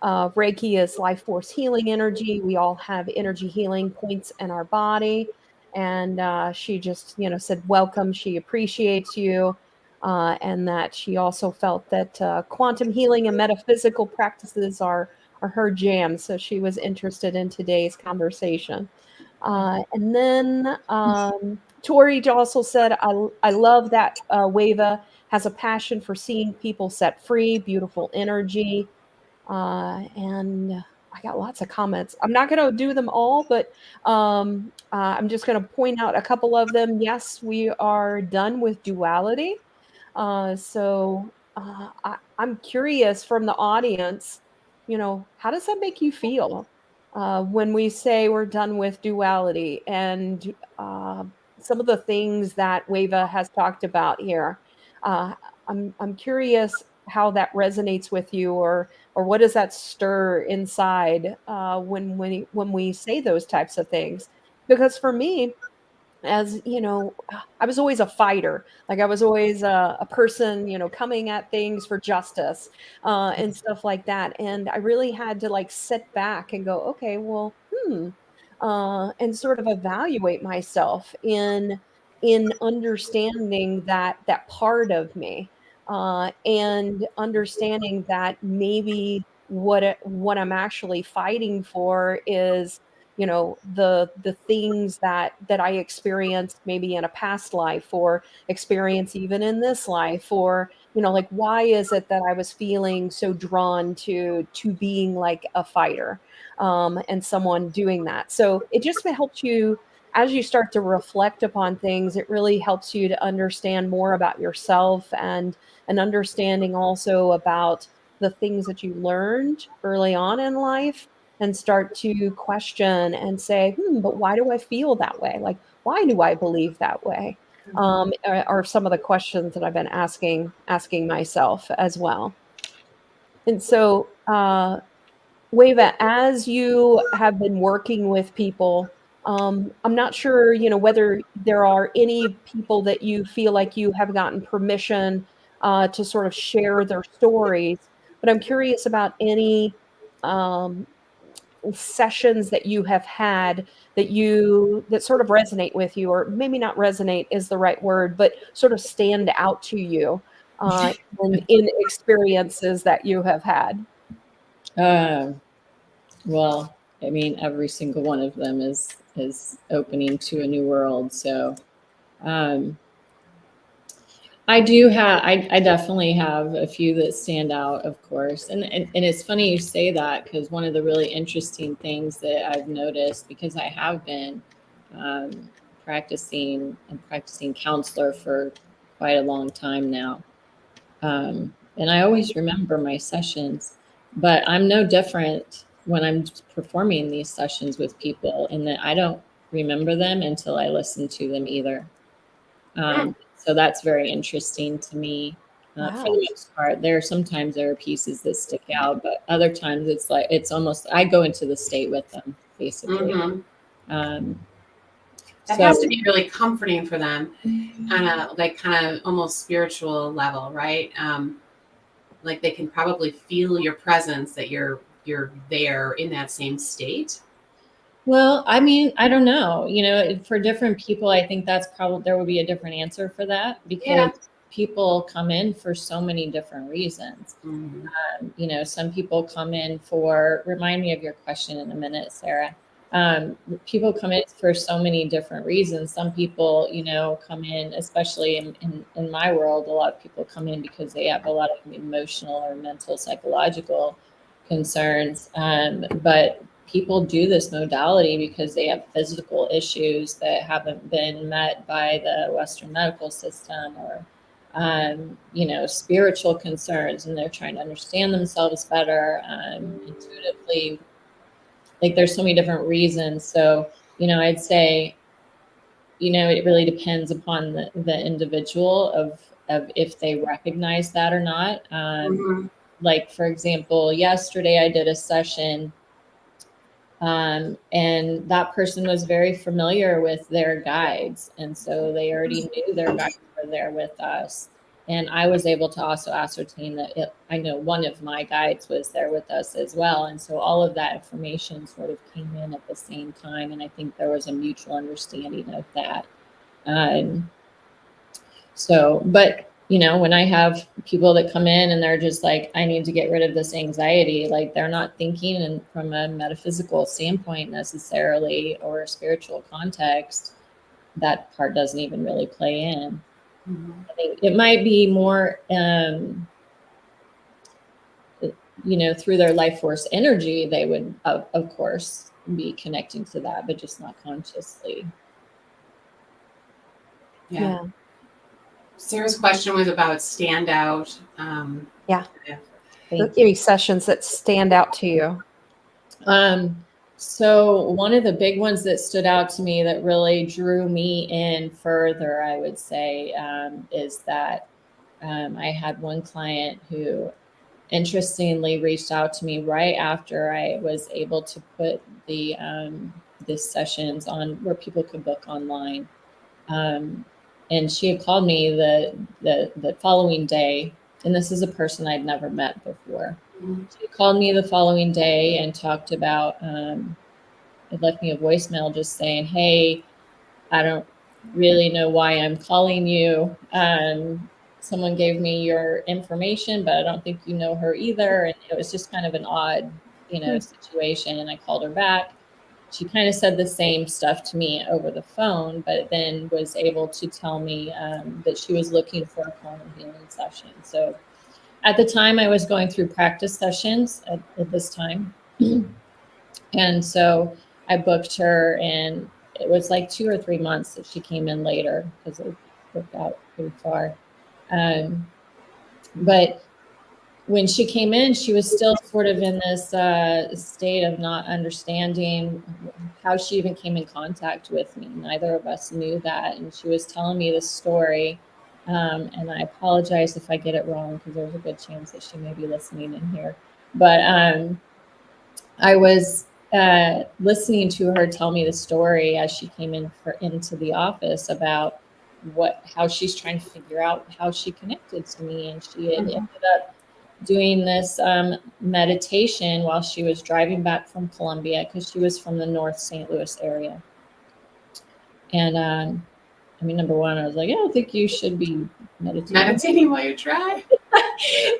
Reiki is life force healing energy. We all have energy healing points in our body. And she just, said, welcome. She appreciates you. And that she also felt that quantum healing and metaphysical practices are her jam. So she was interested in today's conversation. And then Tori also said, I love that Wava has a passion for seeing people set free, beautiful energy. And I got lots of comments. I'm not going to do them all, but I'm just going to point out a couple of them. Yes, we are done with duality. I'm curious from the audience, how does that make you feel when we say we're done with duality and some of the things that Wava has talked about here? Uh, I'm curious how that resonates with you, or what does that stir inside when we say those types of things? Because for me, as you know, I was always a fighter. Like I was always a person, coming at things for justice and stuff like that. And I really had to like sit back and go, okay, well, and sort of evaluate myself in understanding that part of me, and understanding that maybe what I'm actually fighting for is, the things that I experienced maybe in a past life, or experience even in this life, or like, why is it that I was feeling so drawn to being like a fighter, and someone doing that. So it just helps you as you start to reflect upon things. It really helps you to understand more about yourself, and an understanding also about the things that you learned early on in life, and start to question and say, but why do I feel that way? Like, why do I believe that way? Are some of the questions that I've been asking myself as well. And so, Wava, as you have been working with people, I'm not sure, whether there are any people that you feel like you have gotten permission to sort of share their stories, but I'm curious about any um, sessions that you have had that sort of resonate with you, or maybe not resonate is the right word, but sort of stand out to you in experiences that you have had. Well, I mean, every single one of them is opening to a new world. So I definitely have a few that stand out, of course. And it's funny you say that, because one of the really interesting things that I've noticed, because I have been practicing counselor for quite a long time now. And I always remember my sessions, but I'm no different when I'm performing these sessions with people, in that I don't remember them until I listen to them either. So that's very interesting to me. For Wow. the most part, sometimes there are pieces that stick out, but other times it's almost, I go into the state with them, basically. That has to be really comforting for them on a like kind of almost spiritual level, right? Like they can probably feel your presence, that you're there in that same state. Well, I mean, I don't know. For different people, I think that's probably, there would be a different answer for that, because people come in for so many different reasons. Some people come in for, remind me of your question in a minute, Sarah. People come in for so many different reasons. Some people, come in, especially in my world, a lot of people come in because they have a lot of emotional or mental, psychological concerns. But people do this modality because they have physical issues that haven't been met by the Western medical system, or spiritual concerns, and they're trying to understand themselves better, intuitively. Like, there's so many different reasons. So, I'd say, it really depends upon the individual of if they recognize that or not. like, for example, yesterday I did a session, and that person was very familiar with their guides. And so they already knew their guides were there with us. And I was able to also ascertain that I know one of my guides was there with us as well. And so all of that information sort of came in at the same time. And I think there was a mutual understanding of that. But when I have people that come in and they're just like, I need to get rid of this anxiety, like they're not thinking from a metaphysical standpoint necessarily, or a spiritual context, that part doesn't even really play in. Mm-hmm. I think it might be more, through their life force energy, they would, of course, be connecting to that, but just not consciously. Yeah. Sarah's question was about standout. Any sessions that stand out to you? So one of the big ones that stood out to me that really drew me in further, I would say, is that I had one client who interestingly reached out to me right after I was able to put the sessions on where people could book online. And she had called me the following day, and this is a person I'd never met before. Mm-hmm. She called me the following day and talked about, it left me a voicemail just saying, hey, I don't really know why I'm calling you. Someone gave me your information, but I don't think you know her either. And it was just kind of an odd, situation. And I called her back. She kind of said the same stuff to me over the phone, but then was able to tell me that she was looking for a quantum healing session. So at the time I was going through practice sessions at this time. And so I booked her, and it was like 2 or 3 months that she came in later because it booked out pretty far. But when she came in, she was still sort of in this state of not understanding how she even came in contact with me. Neither of us knew that. And she was telling me this story. And I apologize if I get it wrong, because there's a good chance that she may be listening in here. But I was listening to her tell me the story as she came into the office about how she's trying to figure out how she connected to me. And she had ended up doing this meditation while she was driving back from Columbia, because she was from the North St. Louis area. And number one, I was like, I don't think you should be meditating while you drive.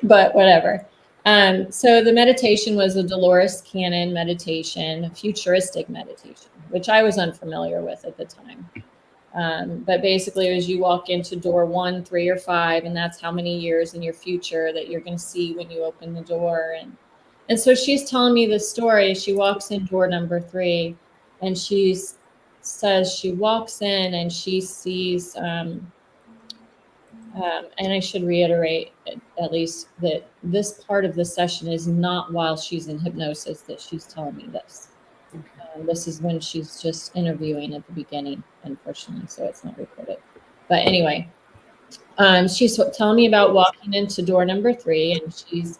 But whatever. So the meditation was a Dolores Cannon meditation, a futuristic meditation, which I was unfamiliar with at the time. But basically, as you walk into door 1, 3, or 5, and that's how many years in your future that you're going to see when you open the door. And so she's telling me this story. She walks in door number 3, and she says she walks in and she sees, and I should reiterate at least that this part of the session is not while she's in hypnosis that she's telling me this. This is when she's just interviewing at the beginning, unfortunately, so it's not recorded. But anyway, she's telling me about walking into door number 3, and she's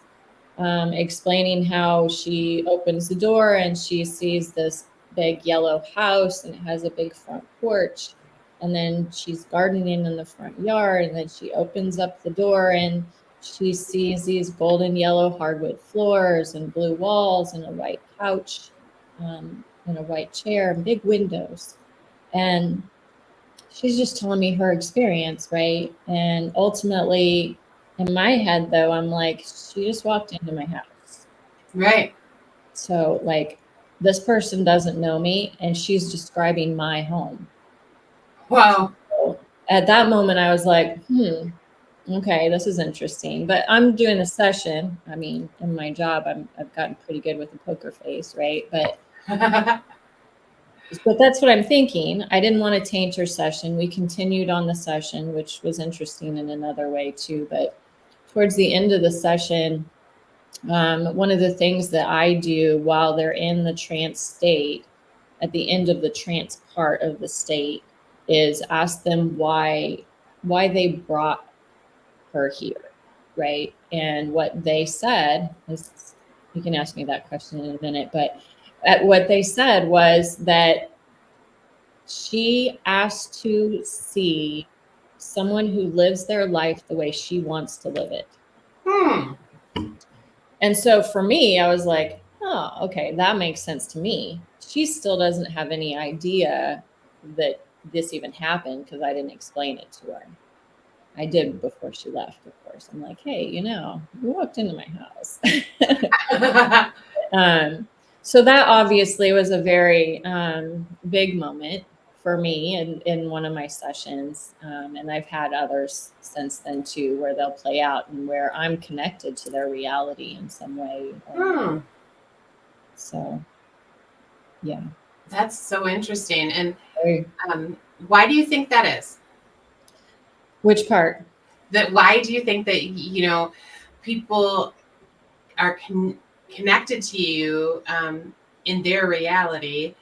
explaining how she opens the door and she sees this big yellow house, and it has a big front porch. And then she's gardening in the front yard, and then she opens up the door and she sees these golden yellow hardwood floors and blue walls and a white couch. And a white chair and big windows. And she's just telling me her experience, right? And ultimately, in my head, though, I'm like, she just walked into my house. Right. So, like, this person doesn't know me, and she's describing my home. Wow. So at that moment, I was like, okay, this is interesting. But I'm doing a session. I mean, in my job, I've gotten pretty good with a poker face, right? But that's what I'm thinking. I didn't want to taint her session. We continued on the session, which was interesting in another way too. But towards the end of the session, one of the things that I do while they're in the trance state, at the end of the trance part of the state, is ask them why they brought her here, right? And what they said is, you can ask me that question in a minute, but what they said was that she asked to see someone who lives their life the way she wants to live it. And so for me, I was like, oh, okay, that makes sense to me. She still doesn't have any idea that this even happened because I didn't explain it to her. I did before she left, of course. I'm like, hey, you walked into my house. So that obviously was a very big moment for me in one of my sessions. And I've had others since then too, where they'll play out and where I'm connected to their reality in some way. So, yeah. That's so interesting. And why do you think that is? Which part? Why do you think that, people are connected to you in their reality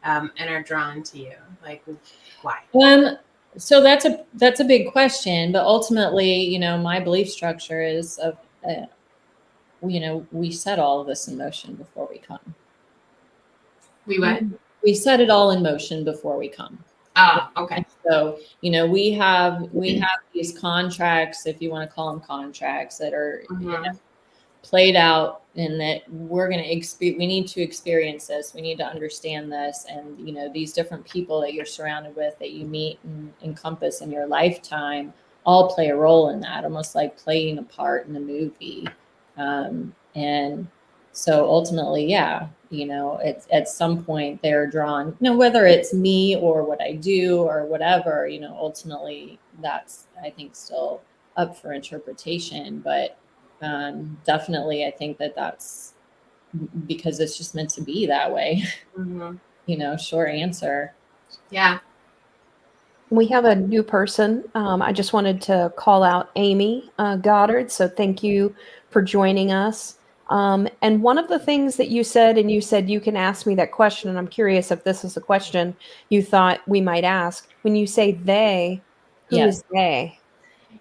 and are drawn to you? Like, why? So that's a big question, but ultimately, my belief structure is of, we set all of this in motion before we come. We what? We set it all in motion before we come. Ah, okay. So, we have these contracts, if you want to call them contracts, that are played out, and that we need to experience this. We need to understand this. And, these different people that you're surrounded with, that you meet and encompass in your lifetime, all play a role in that, almost like playing a part in a movie. And so ultimately, yeah, at some point they're drawn, whether it's me or what I do or whatever, ultimately that's, I think, still up for interpretation. But definitely, I think that's because it's just meant to be that way. Short answer. Yeah. We have a new person. I just wanted to call out Amy Goddard. So thank you for joining us. And one of the things that you said you can ask me that question, and I'm curious if this is a question you thought we might ask. When you say they, who is they?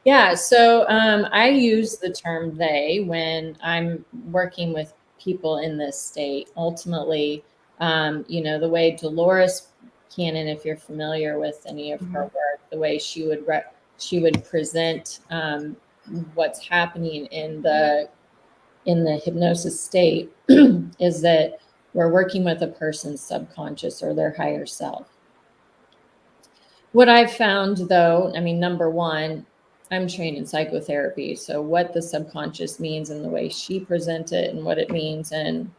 Yeah, so I use the term they when I'm working with people in this state. Ultimately, the way Dolores Cannon, if you're familiar with any of her work, the way she would present what's happening in the hypnosis state is that we're working with a person's subconscious or their higher self. What I've found, though, number one, I'm trained in psychotherapy. So what the subconscious means and the way she presents it and what it means and,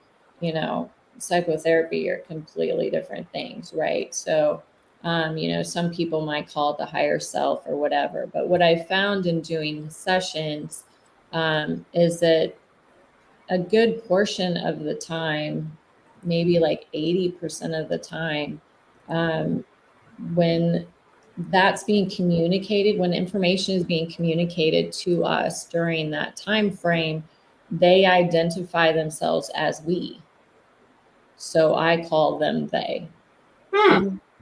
psychotherapy are completely different things, right? So, some people might call it the higher self or whatever. But what I found in doing sessions is that a good portion of the time, maybe like 80% of the time, when that's being communicated, when information is being communicated to us during that time frame, they identify themselves as we. So I call them they.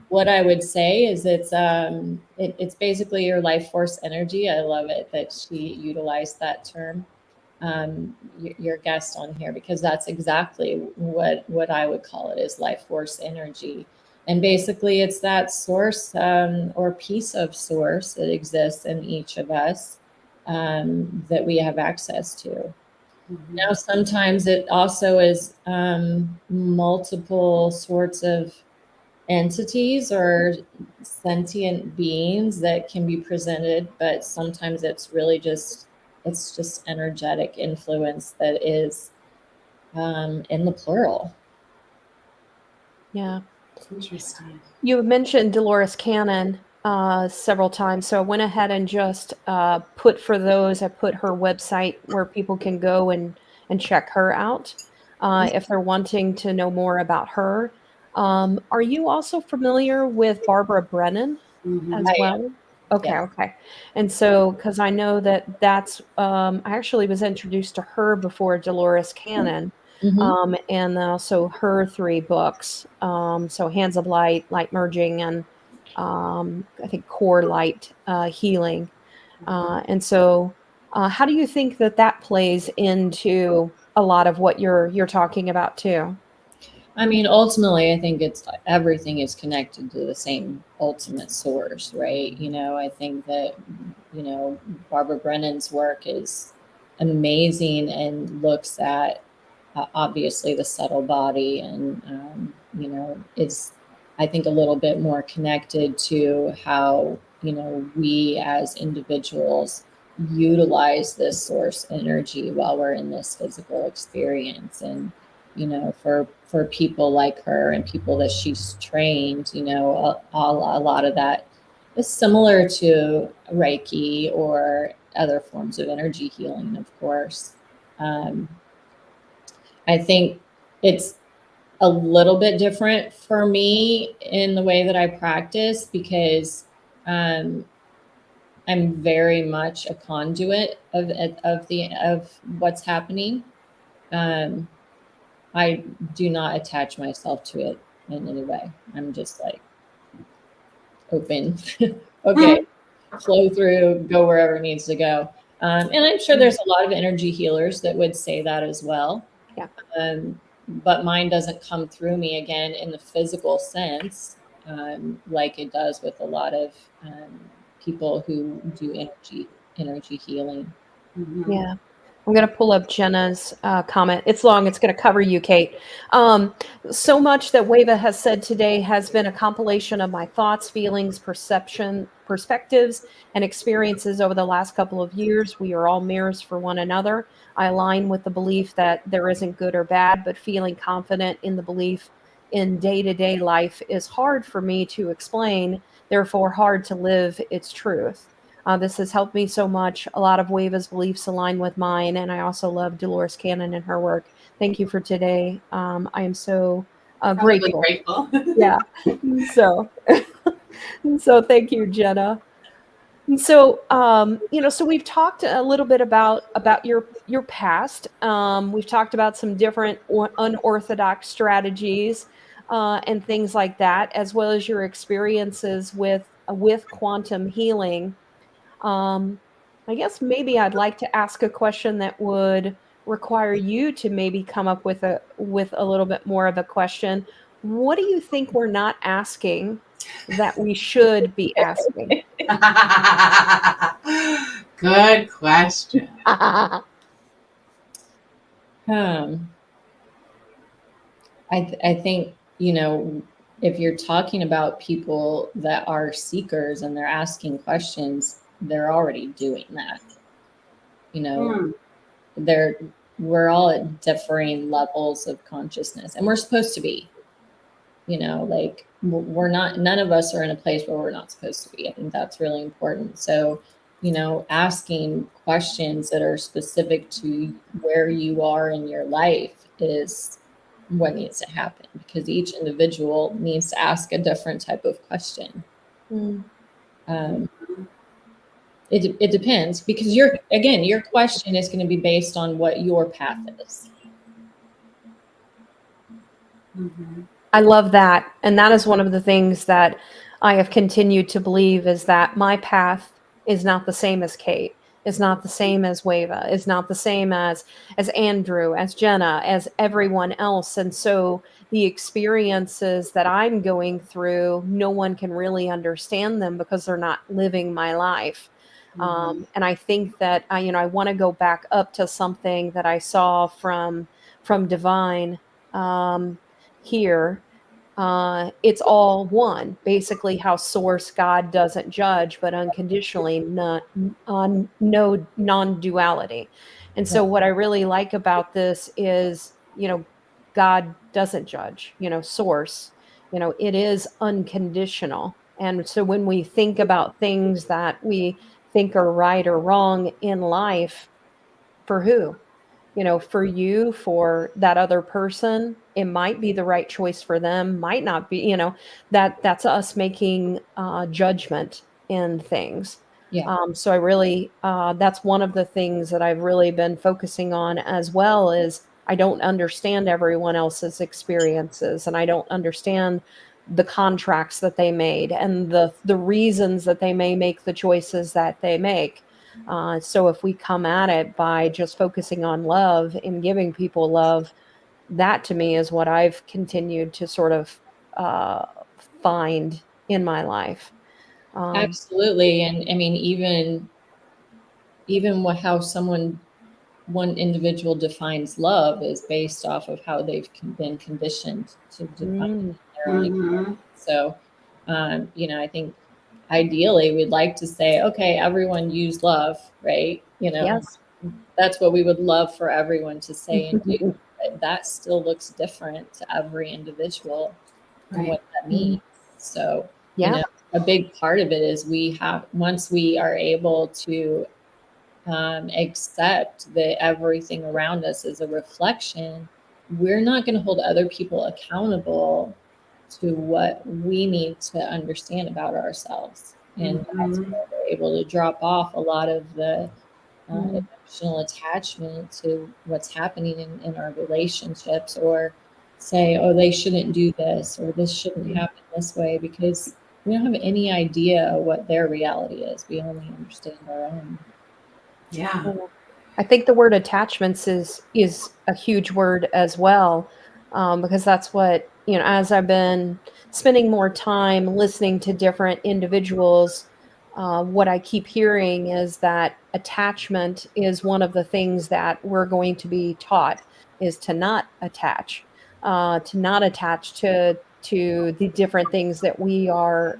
What I would say is it's basically your life force energy. I love it that she utilized that term, your guest on here, because that's exactly what I would call it, is life force energy. And basically it's that source or piece of source that exists in each of us that we have access to. Now, sometimes it also is multiple sorts of entities or sentient beings that can be presented, but sometimes it's really just energetic influence that is in the plural. Yeah. Interesting. You mentioned Dolores Cannon several times, so I went ahead and just put her website where people can go and check her out if they're wanting to know more about her. Are you also familiar with Barbara Brennan as well? Okay, Yes. okay. And so, because I know that's, I actually was introduced to her before Dolores Cannon. And also her 3 books. So Hands of Light, Light Merging, and I think Core Light Healing. And so How do you think that that plays into a lot of what you're talking about too? I mean, ultimately, I think it's everything is connected to the same ultimate source, right? I think that, Barbara Brennan's work is amazing and looks at obviously the subtle body and, is, I think, a little bit more connected to how, we as individuals utilize this source energy while we're in this physical experience. And for people like her and people that she's trained, a lot of that is similar to Reiki or other forms of energy healing, of course. I think it's a little bit different for me in the way that I practice because I'm very much a conduit of what's happening. I do not attach myself to it in any way. I'm just like open. Okay, flow through, go wherever it needs to go. And I'm sure there's a lot of energy healers that would say that as well. Yeah. But mine doesn't come through me again in the physical sense, like it does with a lot of people who do energy healing. Mm-hmm. Yeah. I'm going to pull up Jenna's comment. It's long. It's going to cover you, Cate. So much that Wava has said today has been a compilation of my thoughts, feelings, perspectives, and experiences over the last couple of years. We are all mirrors for one another. I align with the belief that there isn't good or bad, but feeling confident in the belief in day-to-day life is hard for me to explain, therefore hard to live its truth. This has helped me so much. A lot of Wava's beliefs align with mine, and I also love Dolores Cannon and her work. Thank you for today. I am so grateful. Yeah. So, so thank you, Jenna. And so, so we've talked a little bit about your past. We've talked about some different unorthodox strategies and things like that, as well as your experiences with quantum healing. I guess maybe I'd like to ask a question that would require you to maybe come up with a little bit more of a question. What do you think we're not asking that we should be asking? Good question. I think, if you're talking about people that are seekers and they're asking questions, they're already doing that. We're all at differing levels of consciousness, and we're supposed to be. Like we're not. None of us are in a place where we're not supposed to be. I think that's really important. So, asking questions that are specific to where you are in your life is what needs to happen, because each individual needs to ask a different type of question. It depends, because your question is going to be based on what your path is. Mm-hmm. I love that. And that is one of the things that I have continued to believe, is that my path is not the same as Cate, is not the same as Wava, is not the same as Andrew, as Jenna, as everyone else. And so the experiences that I'm going through, no one can really understand them because they're not living my life. Mm-hmm. And I think that I want to go back up to something that I saw from Divine here. It's all one, basically, how source God doesn't judge, but unconditionally, not on no non-duality. And so what I really like about this is, God doesn't judge, source, it is unconditional. And so when we think about things that we think are right or wrong in life, for who? For you, for that other person, it might be the right choice for them, might not be, that's us making judgment in things. Yeah. So I really, that's one of the things that I've really been focusing on as well, is I don't understand everyone else's experiences, and I don't understand the contracts that they made and the reasons that they may make the choices that they make. So if we come at it by just focusing on love and giving people love, that to me is what I've continued to sort of find in my life. Absolutely. And I mean, even how one individual defines love is based off of how they've been conditioned to define it in their own experience. So, I think ideally we'd like to say, okay, everyone use love, right? Yes. That's what we would love for everyone to say and do. But that still looks different to every individual and what that means. So, Yeah. A big part of it is once we are able to accept that everything around us is a reflection, we're not going to hold other people accountable to what we need to understand about ourselves. And that's where we're able to drop off a lot of the emotional attachment to what's happening in our relationships, or say, oh, they shouldn't do this, or this shouldn't happen this way, because we don't have any idea what their reality is. We only understand our own. Yeah. I think the word attachments is a huge word as well, because that's what, as I've been spending more time listening to different individuals, what I keep hearing is that attachment is one of the things that we're going to be taught, is to not attach, to the different things that we are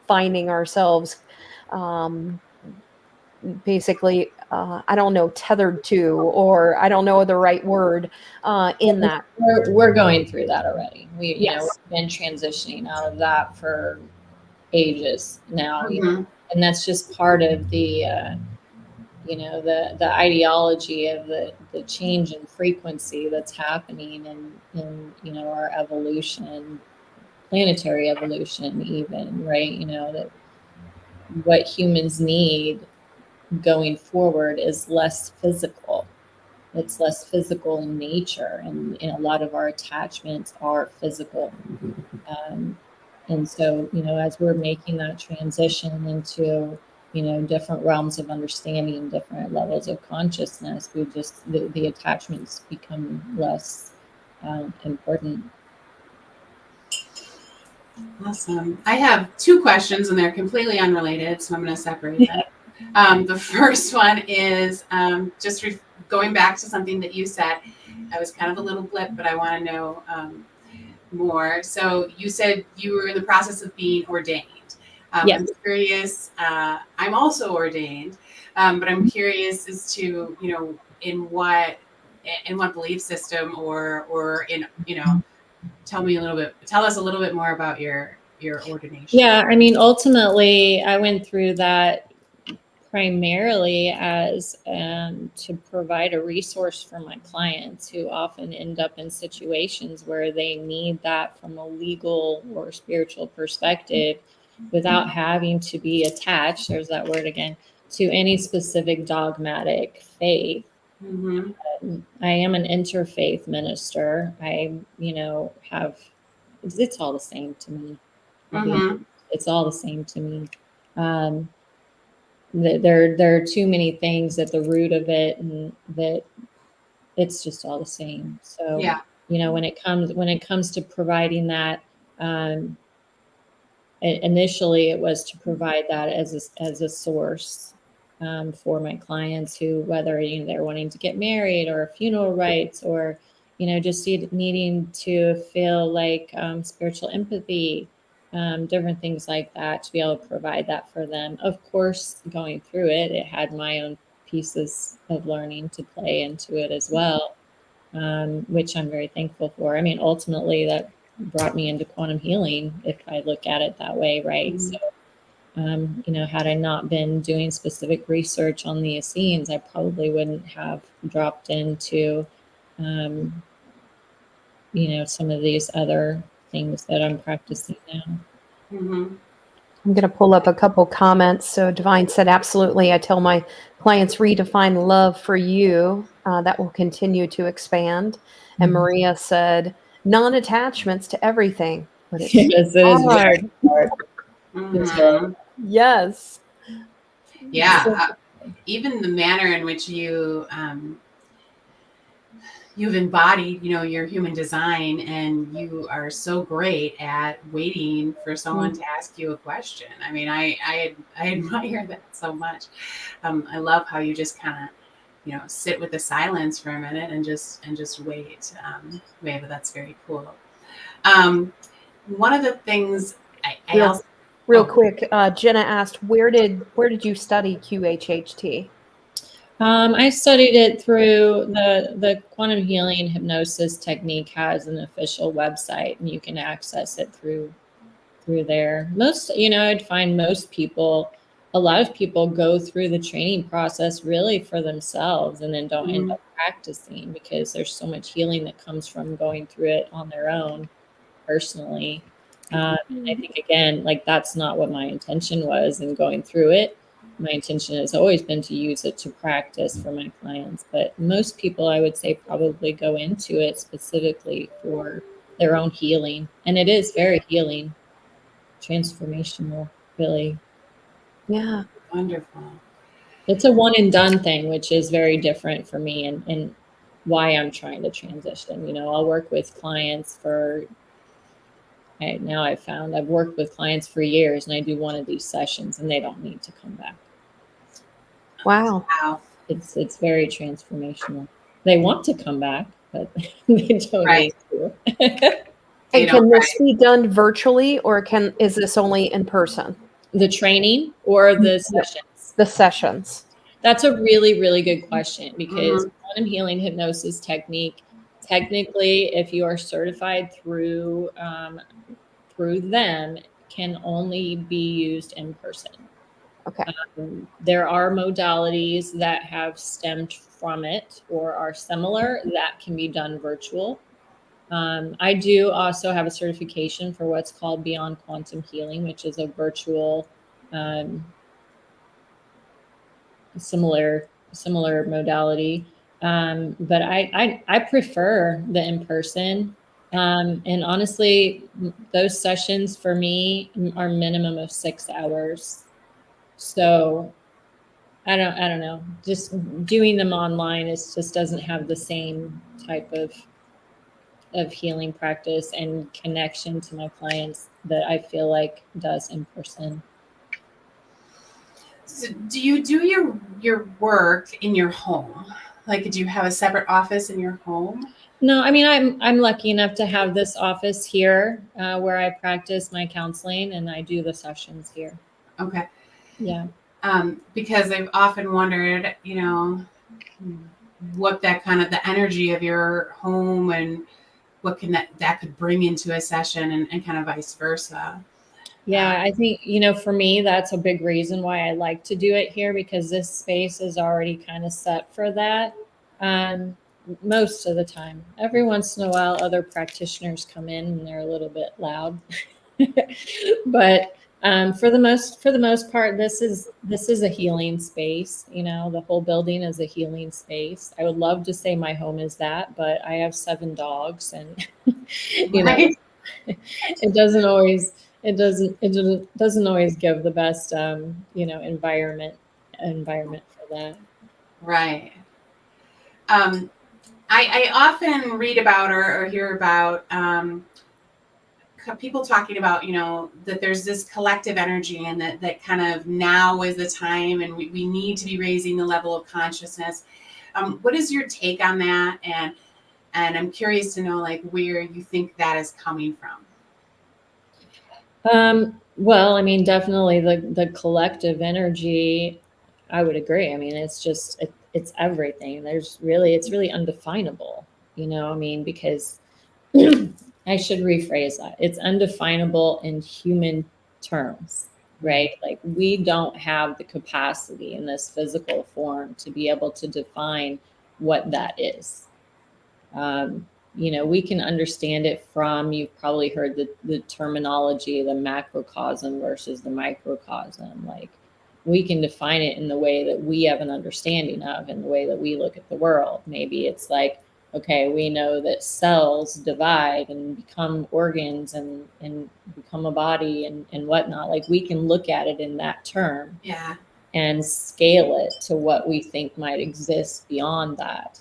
finding ourselves basically, I don't know, tethered to, or I don't know the right word in that. We're going through that already. Yes. We've been transitioning out of that for ages now, and that's just part of the the ideology of the change in frequency that's happening in our evolution, planetary evolution, even, right? That what humans need going forward is less physical. It's less physical in nature, and a lot of our attachments are physical. And so, as we're making that transition into, different realms of understanding, different levels of consciousness, the attachments become less important. Awesome. I have two questions and they're completely unrelated, so I'm going to separate them. The first one is just going back to something that you said. I was kind of a little blip, but I want to know more. So you said you were in the process of being ordained. Yes. I'm curious. I'm also ordained, but I'm curious as to in what belief system or in tell us a little bit more about your ordination. Yeah, I mean, ultimately, I went through that primarily as to provide a resource for my clients who often end up in situations where they need that from a legal or spiritual perspective without having to be attached, there's that word again, to any specific dogmatic faith. I am an interfaith minister. I, it's all the same to me. It's all the same to me. There are too many things at the root of it, and that it's just all the same. So when it comes to providing that, initially it was to provide that as a source for my clients who, whether they're wanting to get married or funeral rites, or just needing to feel like spiritual empathy. Different things like that, to be able to provide that for them. Of course, going through it had my own pieces of learning to play into it as well, which I'm very thankful for. I mean, ultimately, that brought me into quantum healing, if I look at it that way, right? So, had I not been doing specific research on the Essenes, I probably wouldn't have dropped into, some of these other things that I'm practicing now. I'm going to pull up a couple comments. So Divine said, absolutely. I tell my clients, redefine love for you. That will continue to expand. And Maria said, non-attachments to everything. But it's yes, it is very hard. Yes. Yeah. even the manner in which you've embodied, your human design, and you are so great at waiting for someone to ask you a question. I mean, I admire that so much. I love how you just kind of, sit with the silence for a minute and just wait. Wait, but that's very cool. One of the things I also real quick, Jenna asked, where did you study QHHT? I studied it through the Quantum Healing Hypnosis technique has an official website, and you can access it through there. I'd find a lot of people go through the training process really for themselves and then don't end up practicing, because there's so much healing that comes from going through it on their own personally. I think, again, like, that's not what my intention was in going through it. My intention has always been to use it to practice for my clients. But most people, I would say, probably go into it specifically for their own healing. And it is very healing, transformational, really. Yeah. Wonderful. It's a one and done thing, which is very different for me, and why I'm trying to transition. I'll work with clients now I've found I've worked with clients for years, and I do one of these sessions and they don't need to come back. Wow. It's very transformational. They want to come back, but they don't need to. And can this be done virtually, or is this only in person? The training or the sessions? The sessions. That's a really, really good question, because quantum healing hypnosis technique, technically, if you are certified through them, can only be used in person. Okay. There are modalities that have stemmed from it or are similar that can be done virtual. I do also have a certification for what's called Beyond Quantum Healing, which is a virtual similar modality. But I prefer the in-person. And honestly, those sessions for me are minimum of 6 hours. So I don't know. Just doing them online just doesn't have the same type of healing practice and connection to my clients that I feel like does in person. So do you do your work in your home? Like, do you have a separate office in your home? No, I mean, I'm lucky enough to have this office here where I practice my counseling, and I do the sessions here. Okay. Yeah. Because I've often wondered, what that kind of the energy of your home and what can that could bring into a session, and kind of vice versa. Yeah, I think, for me, that's a big reason why I like to do it here, because this space is already kind of set for that. Most of the time. Every once in a while, other practitioners come in and they're a little bit loud. But for the most part, this is a healing space. The whole building is a healing space. I would love to say my home is that, but I have 7 dogs, and it doesn't always give the best environment for that. Right. I often read about or hear about people talking about, that there's this collective energy, and that kind of now is the time, and we need to be raising the level of consciousness. What is your take on that? And I'm curious to know, like, where you think that is coming from. Well, I mean, definitely the collective energy, I would agree. I mean, it's just, it's everything. It's really undefinable, I mean, because I should rephrase that. It's undefinable in human terms, right? Like, we don't have the capacity in this physical form to be able to define what that is. We can understand it from, you've probably heard the terminology, the macrocosm versus the microcosm. Like, we can define it in the way that we have an understanding of, in the way that we look at the world. Maybe it's like, okay, we know that cells divide and become organs and become a body and whatnot. Like, we can look at it in that term. Yeah. and scale it to what we think might exist beyond that.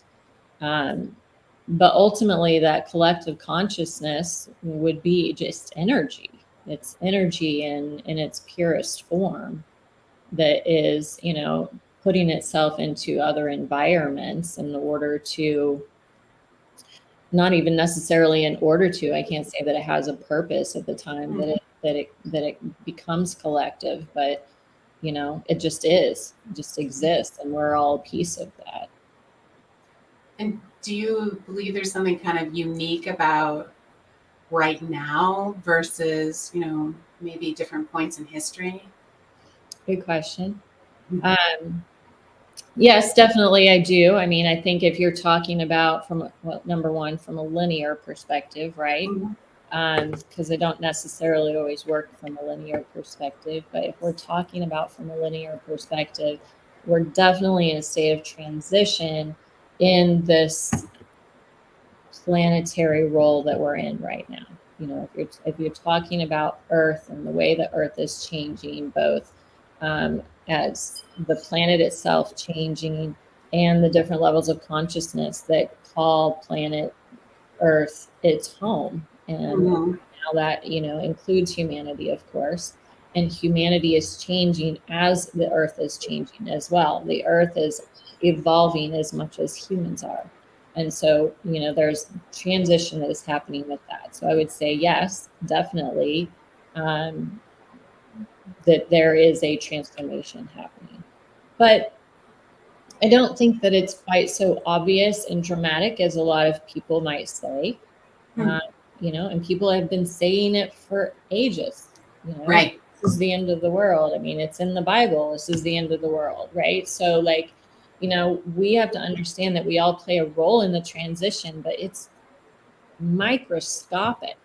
But ultimately, that collective consciousness would be just energy. It's energy in its purest form that is, putting itself into other environments in order to, not even necessarily in order to, I can't say that it has a purpose at the time that it becomes collective, but it just is, it just exists, and we're all a piece of that. And do you believe there's something kind of unique about right now versus, maybe different points in history? Good question. Yes, definitely I do. I mean, I think if you're talking about number one, from a linear perspective, right? Because I don't necessarily always work from a linear perspective, but if we're talking about from a linear perspective, we're definitely in a state of transition in this planetary role that we're in right now. If you're talking about Earth and the way that Earth is changing, both as the planet itself changing and the different levels of consciousness that call planet Earth its home, and now that includes humanity, of course, and humanity is changing as the Earth is changing as well. The Earth is evolving as much as humans are. And so, there's transition that is happening with that. So I would say, yes, definitely, that there is a transformation happening. But I don't think that it's quite so obvious and dramatic as a lot of people might say. And people have been saying it for ages. Right. This is the end of the world. I mean, it's in the Bible. This is the end of the world, right? So, we have to understand that we all play a role in the transition, but it's microscopic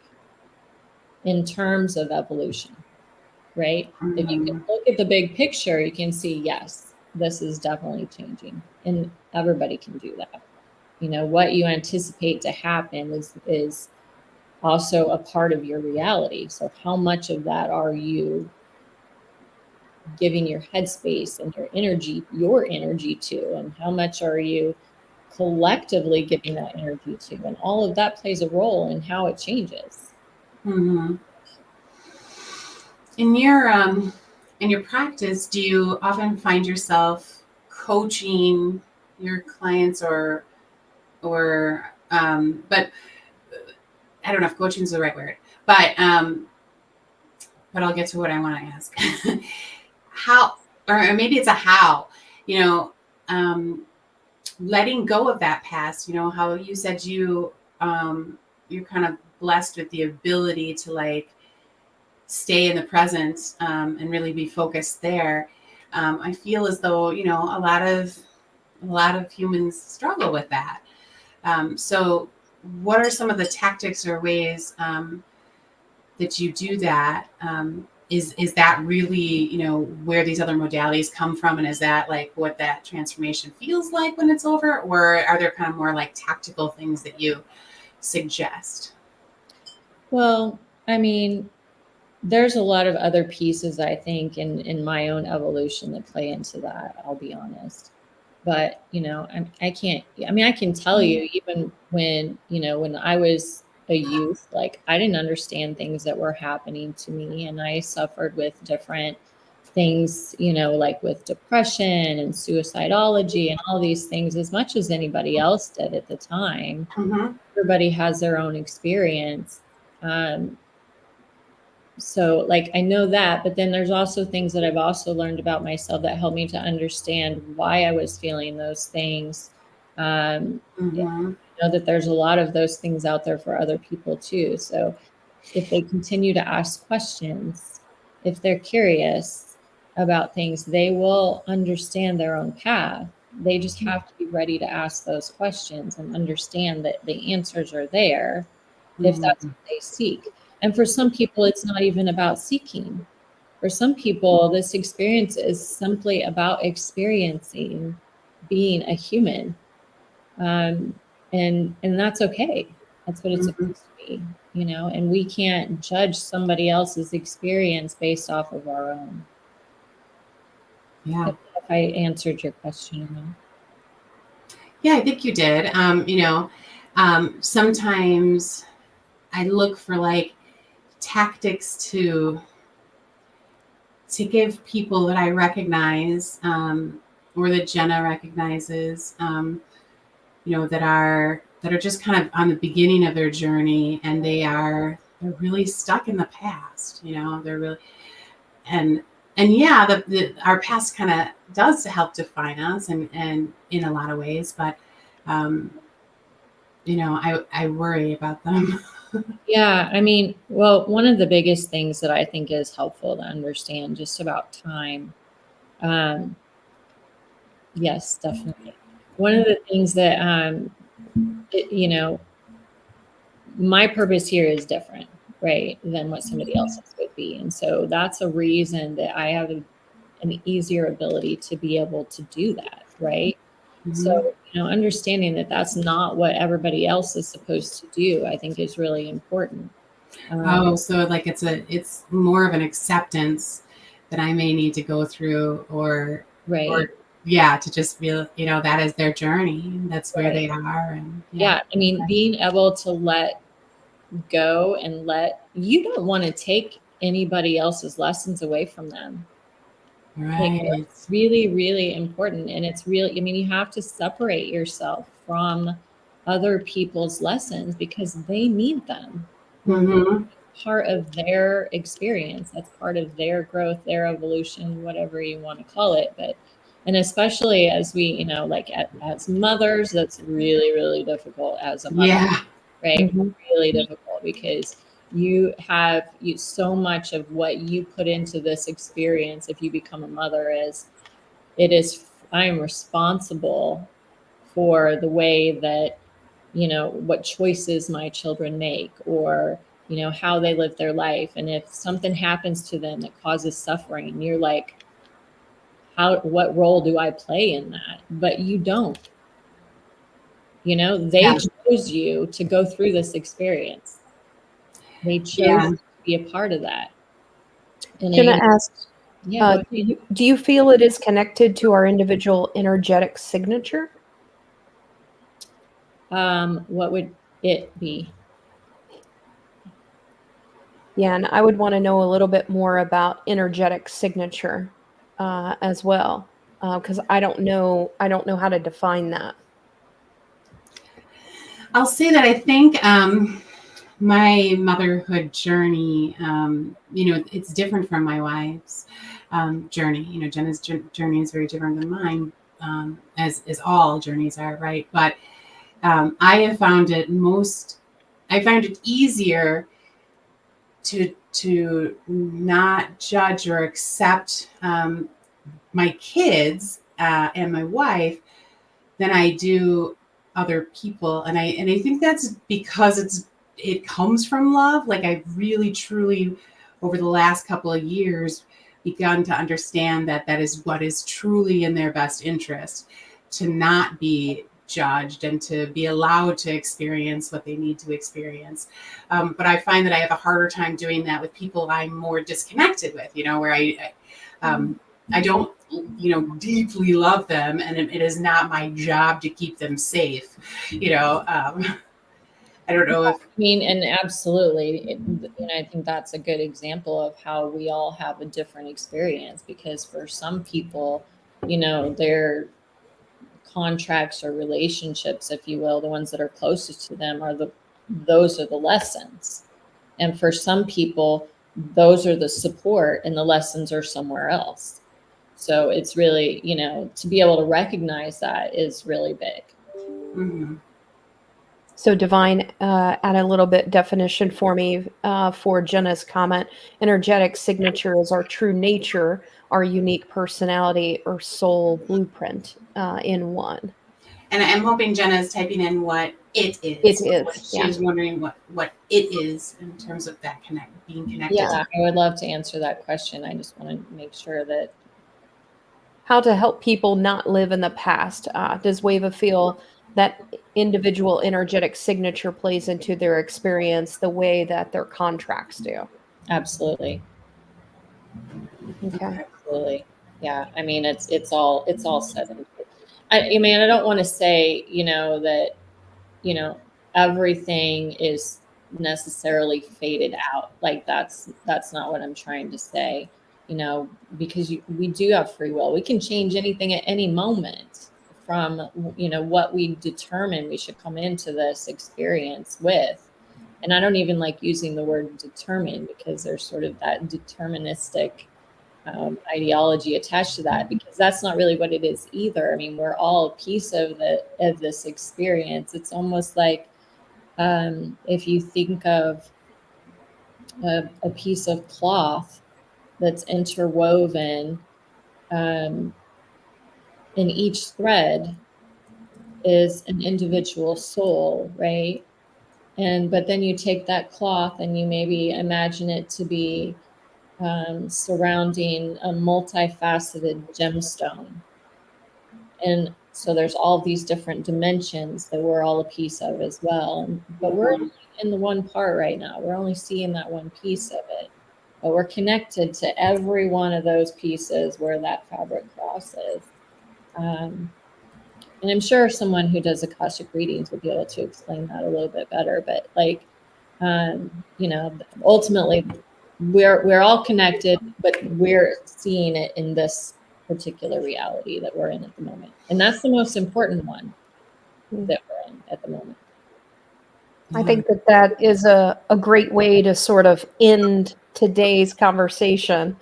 in terms of evolution, right? If you can look at the big picture, you can see, yes, this is definitely changing, and everybody can do that. What you anticipate to happen is also a part of your reality. So how much of that are you giving your headspace and your energy to, and how much are you collectively giving that energy to? And all of that plays a role in how it changes. In your practice, do you often find yourself coaching your clients or but I don't know if coaching is the right word, but I'll get to what I want to ask. How, or maybe it's a how, letting go of that past, how you said you're kind of blessed with the ability to stay in the present and really be focused there. I feel as though, a lot of humans struggle with that. So what are some of the tactics or ways that you do that? Is that really, where these other modalities come from? And is that what that transformation feels like when it's over? Or are there kind of more tactical things that you suggest? Well, I mean, there's a lot of other pieces, I think, in my own evolution that play into that, I'll be honest. But, I can tell you, even when I was a youth, I didn't understand things that were happening to me, and I suffered with different things, with depression and suicidology and all these things as much as anybody else did at the time. Everybody has their own experience. So I know that, but then there's also things that I've also learned about myself that help me to understand why I was feeling those things. Know that there's a lot of those things out there for other people too. So if they continue to ask questions, if they're curious about things, they will understand their own path. They just have to be ready to ask those questions and understand that the answers are there if that's what they seek. And for some people, it's not even about seeking. For some people, this experience is simply about experiencing being a human. And that's okay. That's what it's supposed to be, and we can't judge somebody else's experience based off of our own. Yeah. If I answered your question or not. Yeah, I think you did. Sometimes I look for like tactics to give people that I recognize, or that Jenna recognizes, that are just kind of on the beginning of their journey, and they're really stuck in the past. They're really and yeah, our past kind of does help define us, and in a lot of ways, but um, I worry about them. Yeah, I mean, well, one of the biggest things that I think is helpful to understand just about time. Um, yes, definitely. One of the things that, my purpose here is different, right, than what somebody else's would be. And so that's a reason that I have an easier ability to be able to do that, right? So, understanding that that's not what everybody else is supposed to do, I think is really important. So like it's more of an acceptance that I may need to go through, or Right. Yeah, to just feel, that is their journey. That's where they are. And Yeah. I mean, being able to let go and you don't want to take anybody else's lessons away from them. Right. It's really, really important. And it's really, I mean, you have to separate yourself from other people's lessons because they need them. Mm-hmm. Part of their experience. That's part of their growth, their evolution, whatever you want to call it. And especially as we, like as mothers, that's really, really difficult as a mother, Yeah. right? Really difficult because you so much of what you put into this experience. If you become a mother, I am responsible for the way that, what choices my children make, or how they live their life. And if something happens to them that causes suffering, you're like, what role do I play in that? But you don't. They chose you to go through this experience. They chose to be a part of that. Jenna asks, yeah, do you feel it is connected to our individual energetic signature? What would it be? Yeah, and I would want to know a little bit more about energetic signature as well, because I don't know how to define that. I'll say that I think my motherhood journey, it's different from my wife's journey. Jenna's journey is very different than mine, as all journeys are, right? But I found it easier to not judge or accept my kids and my wife than I do other people. And I think that's because it comes from love. Like I've really, truly, over the last couple of years, begun to understand that is what is truly in their best interest, to not be judged and to be allowed to experience what they need to experience. But I find that I have a harder time doing that with people I'm more disconnected with, where I don't, deeply love them, and it is not my job to keep them safe. I don't know if. I mean, and absolutely, I think that's a good example of how we all have a different experience, because for some people, their contracts or relationships, if you will, the ones that are closest to them those are the lessons. And for some people, those are the support and the lessons are somewhere else. So it's really, to be able to recognize that is really big. Mm-hmm. So Divine, add a little bit definition for me for Jenna's comment. Energetic signature is our true nature, our unique personality or soul blueprint in one. And I'm hoping Jenna is typing in what it is. It is. She was wondering what it is in terms of that being connected. Yeah, I would love to answer that question. I just want to make sure that. How to help people not live in the past. Does Wava feel that individual energetic signature plays into their experience the way that their contracts do? Absolutely. Okay. Absolutely. Yeah. I mean, it's all said. I mean, I don't want to say, that, everything is necessarily faded out. Like that's not what I'm trying to say, because we do have free will. We can change anything at any moment from, what we determine we should come into this experience with. And I don't even like using the word determine, because there's sort of that deterministic ideology attached to that, because that's not really what it is either. I mean, we're all a piece of this experience. It's almost like, if you think of a piece of cloth that's interwoven, and each thread is an individual soul, right? But then you take that cloth and you maybe imagine it to be surrounding a multifaceted gemstone. And so there's all these different dimensions that we're all a piece of as well. But we're only in the one part right now. We're only seeing that one piece of it. But we're connected to every one of those pieces where that fabric crosses. And I'm sure someone who does Akashic readings would be able to explain that a little bit better. But ultimately, we're all connected, but we're seeing it in this particular reality that we're in at the moment. And that's the most important one that we're in at the moment. I think that is a great way to sort of end today's conversation.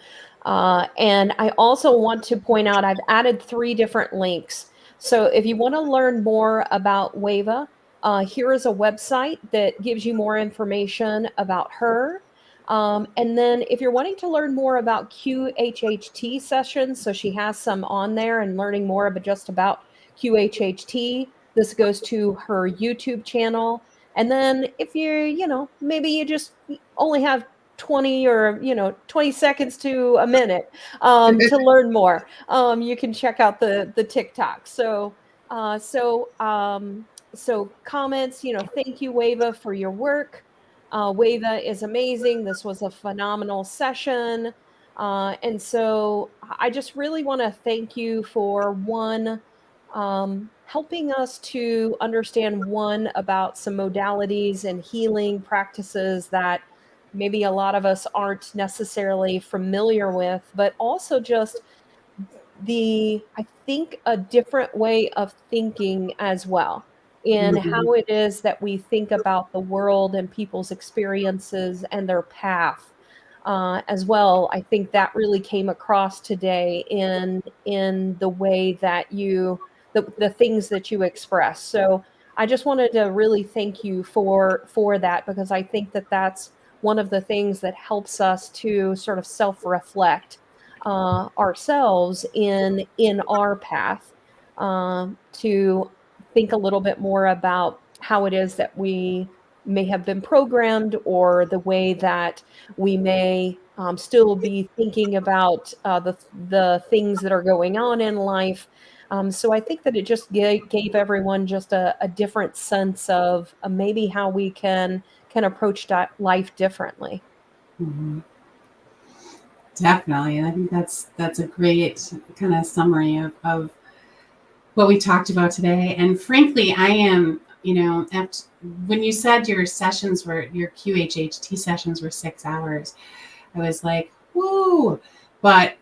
And I also want to point out, I've added 3 different links. So if you want to learn more about Wava, here is a website that gives you more information about her. And then if you're wanting to learn more about QHHT sessions, so she has some on there, and learning more just about QHHT, this goes to her YouTube channel. And then if maybe you just only have 20 or 20 seconds to a minute to learn more, you can check out the TikTok. So comments, thank you, Wava, for your work. Wava is amazing. This was a phenomenal session. And so I just really want to thank you for helping us to understand about some modalities and healing practices that maybe a lot of us aren't necessarily familiar with, but also just I think a different way of thinking as well, in how it is that we think about the world and people's experiences and their path as well. I think that really came across today in the way that the things that you express. So I just wanted to really thank you for that, because I think that that's one of the things that helps us to sort of self-reflect ourselves in our path, to think a little bit more about how it is that we may have been programmed, or the way that we may still be thinking about the things that are going on in life. So I think that it just gave everyone just a different sense of maybe how we can approach life differently. Mm-hmm. Definitely. I think that's a great kind of summary of what we talked about today. And frankly, I am, when you said your QHHT sessions were 6 hours, I was like, woo. But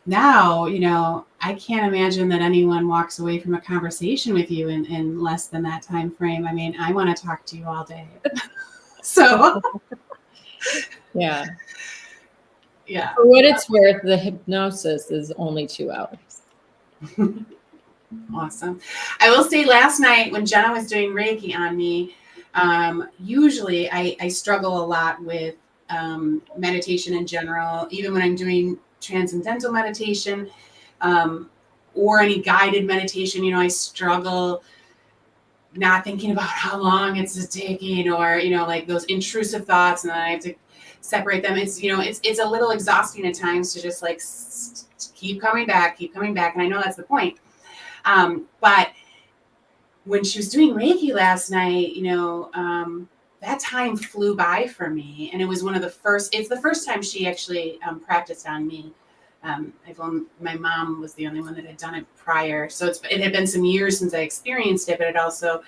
now, I can't imagine that anyone walks away from a conversation with you in less than that time frame. I mean, I want to talk to you all day. So yeah. Yeah. For what it's worth, the hypnosis is only 2 hours. Awesome. I will say, last night when Jenna was doing Reiki on me, usually I struggle a lot with meditation in general, even when I'm doing transcendental meditation or any guided meditation. I struggle not thinking about how long it's taking, or like those intrusive thoughts, and then I have to separate them. It's it's a little exhausting at times to just like keep coming back, and I know that's the point. But when she was doing Reiki last night, that time flew by for me, and it was it's the first time she actually practiced on me. My mom was the only one that had done it prior. So it had been some years since I experienced it, but it also,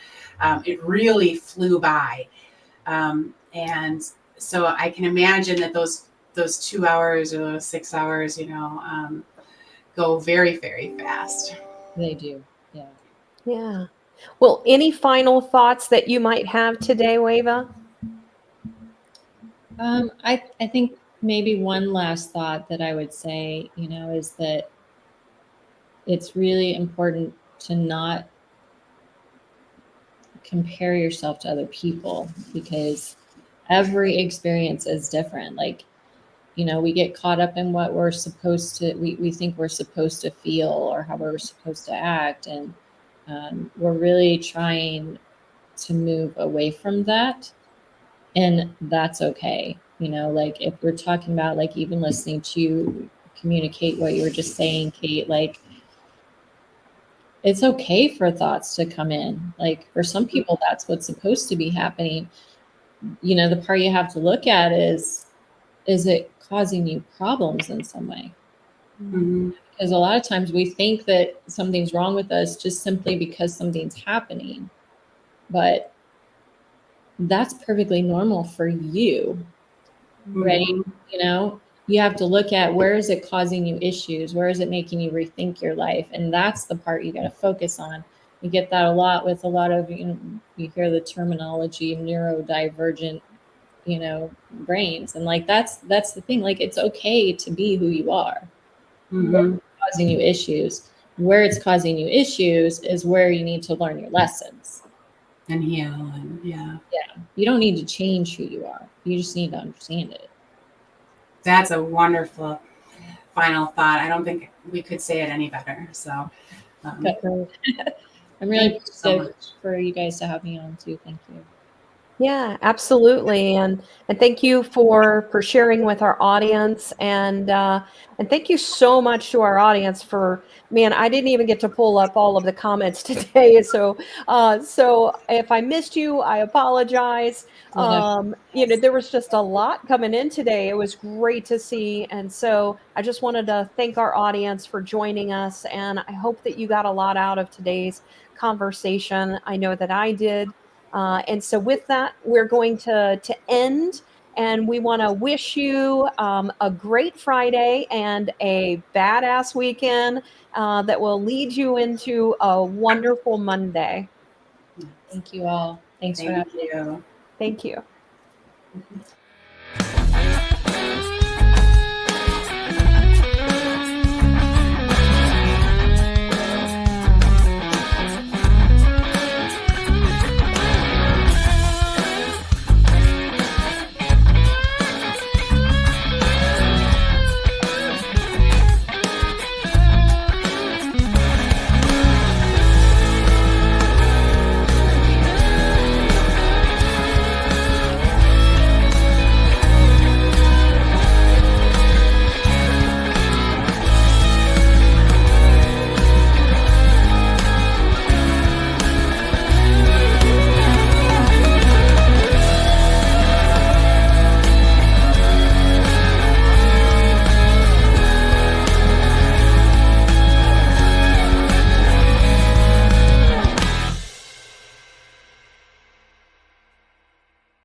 it really flew by. And so I can imagine that those 2 hours or those 6 hours, go very, very fast. They do. Yeah. Yeah. Well, any final thoughts that you might have today, Wava? I think maybe one last thought that I would say, is that it's really important to not compare yourself to other people, because every experience is different. Like, we get caught up in what we're supposed to, we think we're supposed to feel or how we're supposed to act. And we're really trying to move away from that. And that's okay. Like if we're talking about like even listening to you communicate what you were just saying, Cate, like it's okay for thoughts to come in. Like for some people, that's what's supposed to be happening. The part you have to look at is it causing you problems in some way? Mm-hmm. Because a lot of times we think that something's wrong with us just simply because something's happening. But that's perfectly normal for you, right? Mm-hmm. You have to look at where is it causing you issues? Where is it making you rethink your life? And that's the part you got to focus on. You get that a lot with a lot of, you hear the terminology neurodivergent, brains. And like, that's the thing. Like, it's okay to be who you are. Mm-hmm. Causing you issues. Where it's causing you issues is where you need to learn your lessons. And heal. And yeah. You don't need to change who you are. You just need to understand it. That's a wonderful final thought. I don't think we could say it any better. So I'm really appreciative for you guys to have me on too. Thank you. Yeah, absolutely. And thank you for sharing with our audience. And thank you so much to our audience for, man, I didn't even get to pull up all of the comments today. So if I missed you, I apologize. There was just a lot coming in today. It was great to see. And so I just wanted to thank our audience for joining us. And I hope that you got a lot out of today's conversation. I know that I did. And so with that, we're going to end, and we want to wish you a great Friday and a badass weekend that will lead you into a wonderful Monday. Thank you all. Thanks for having me. you. Thank you.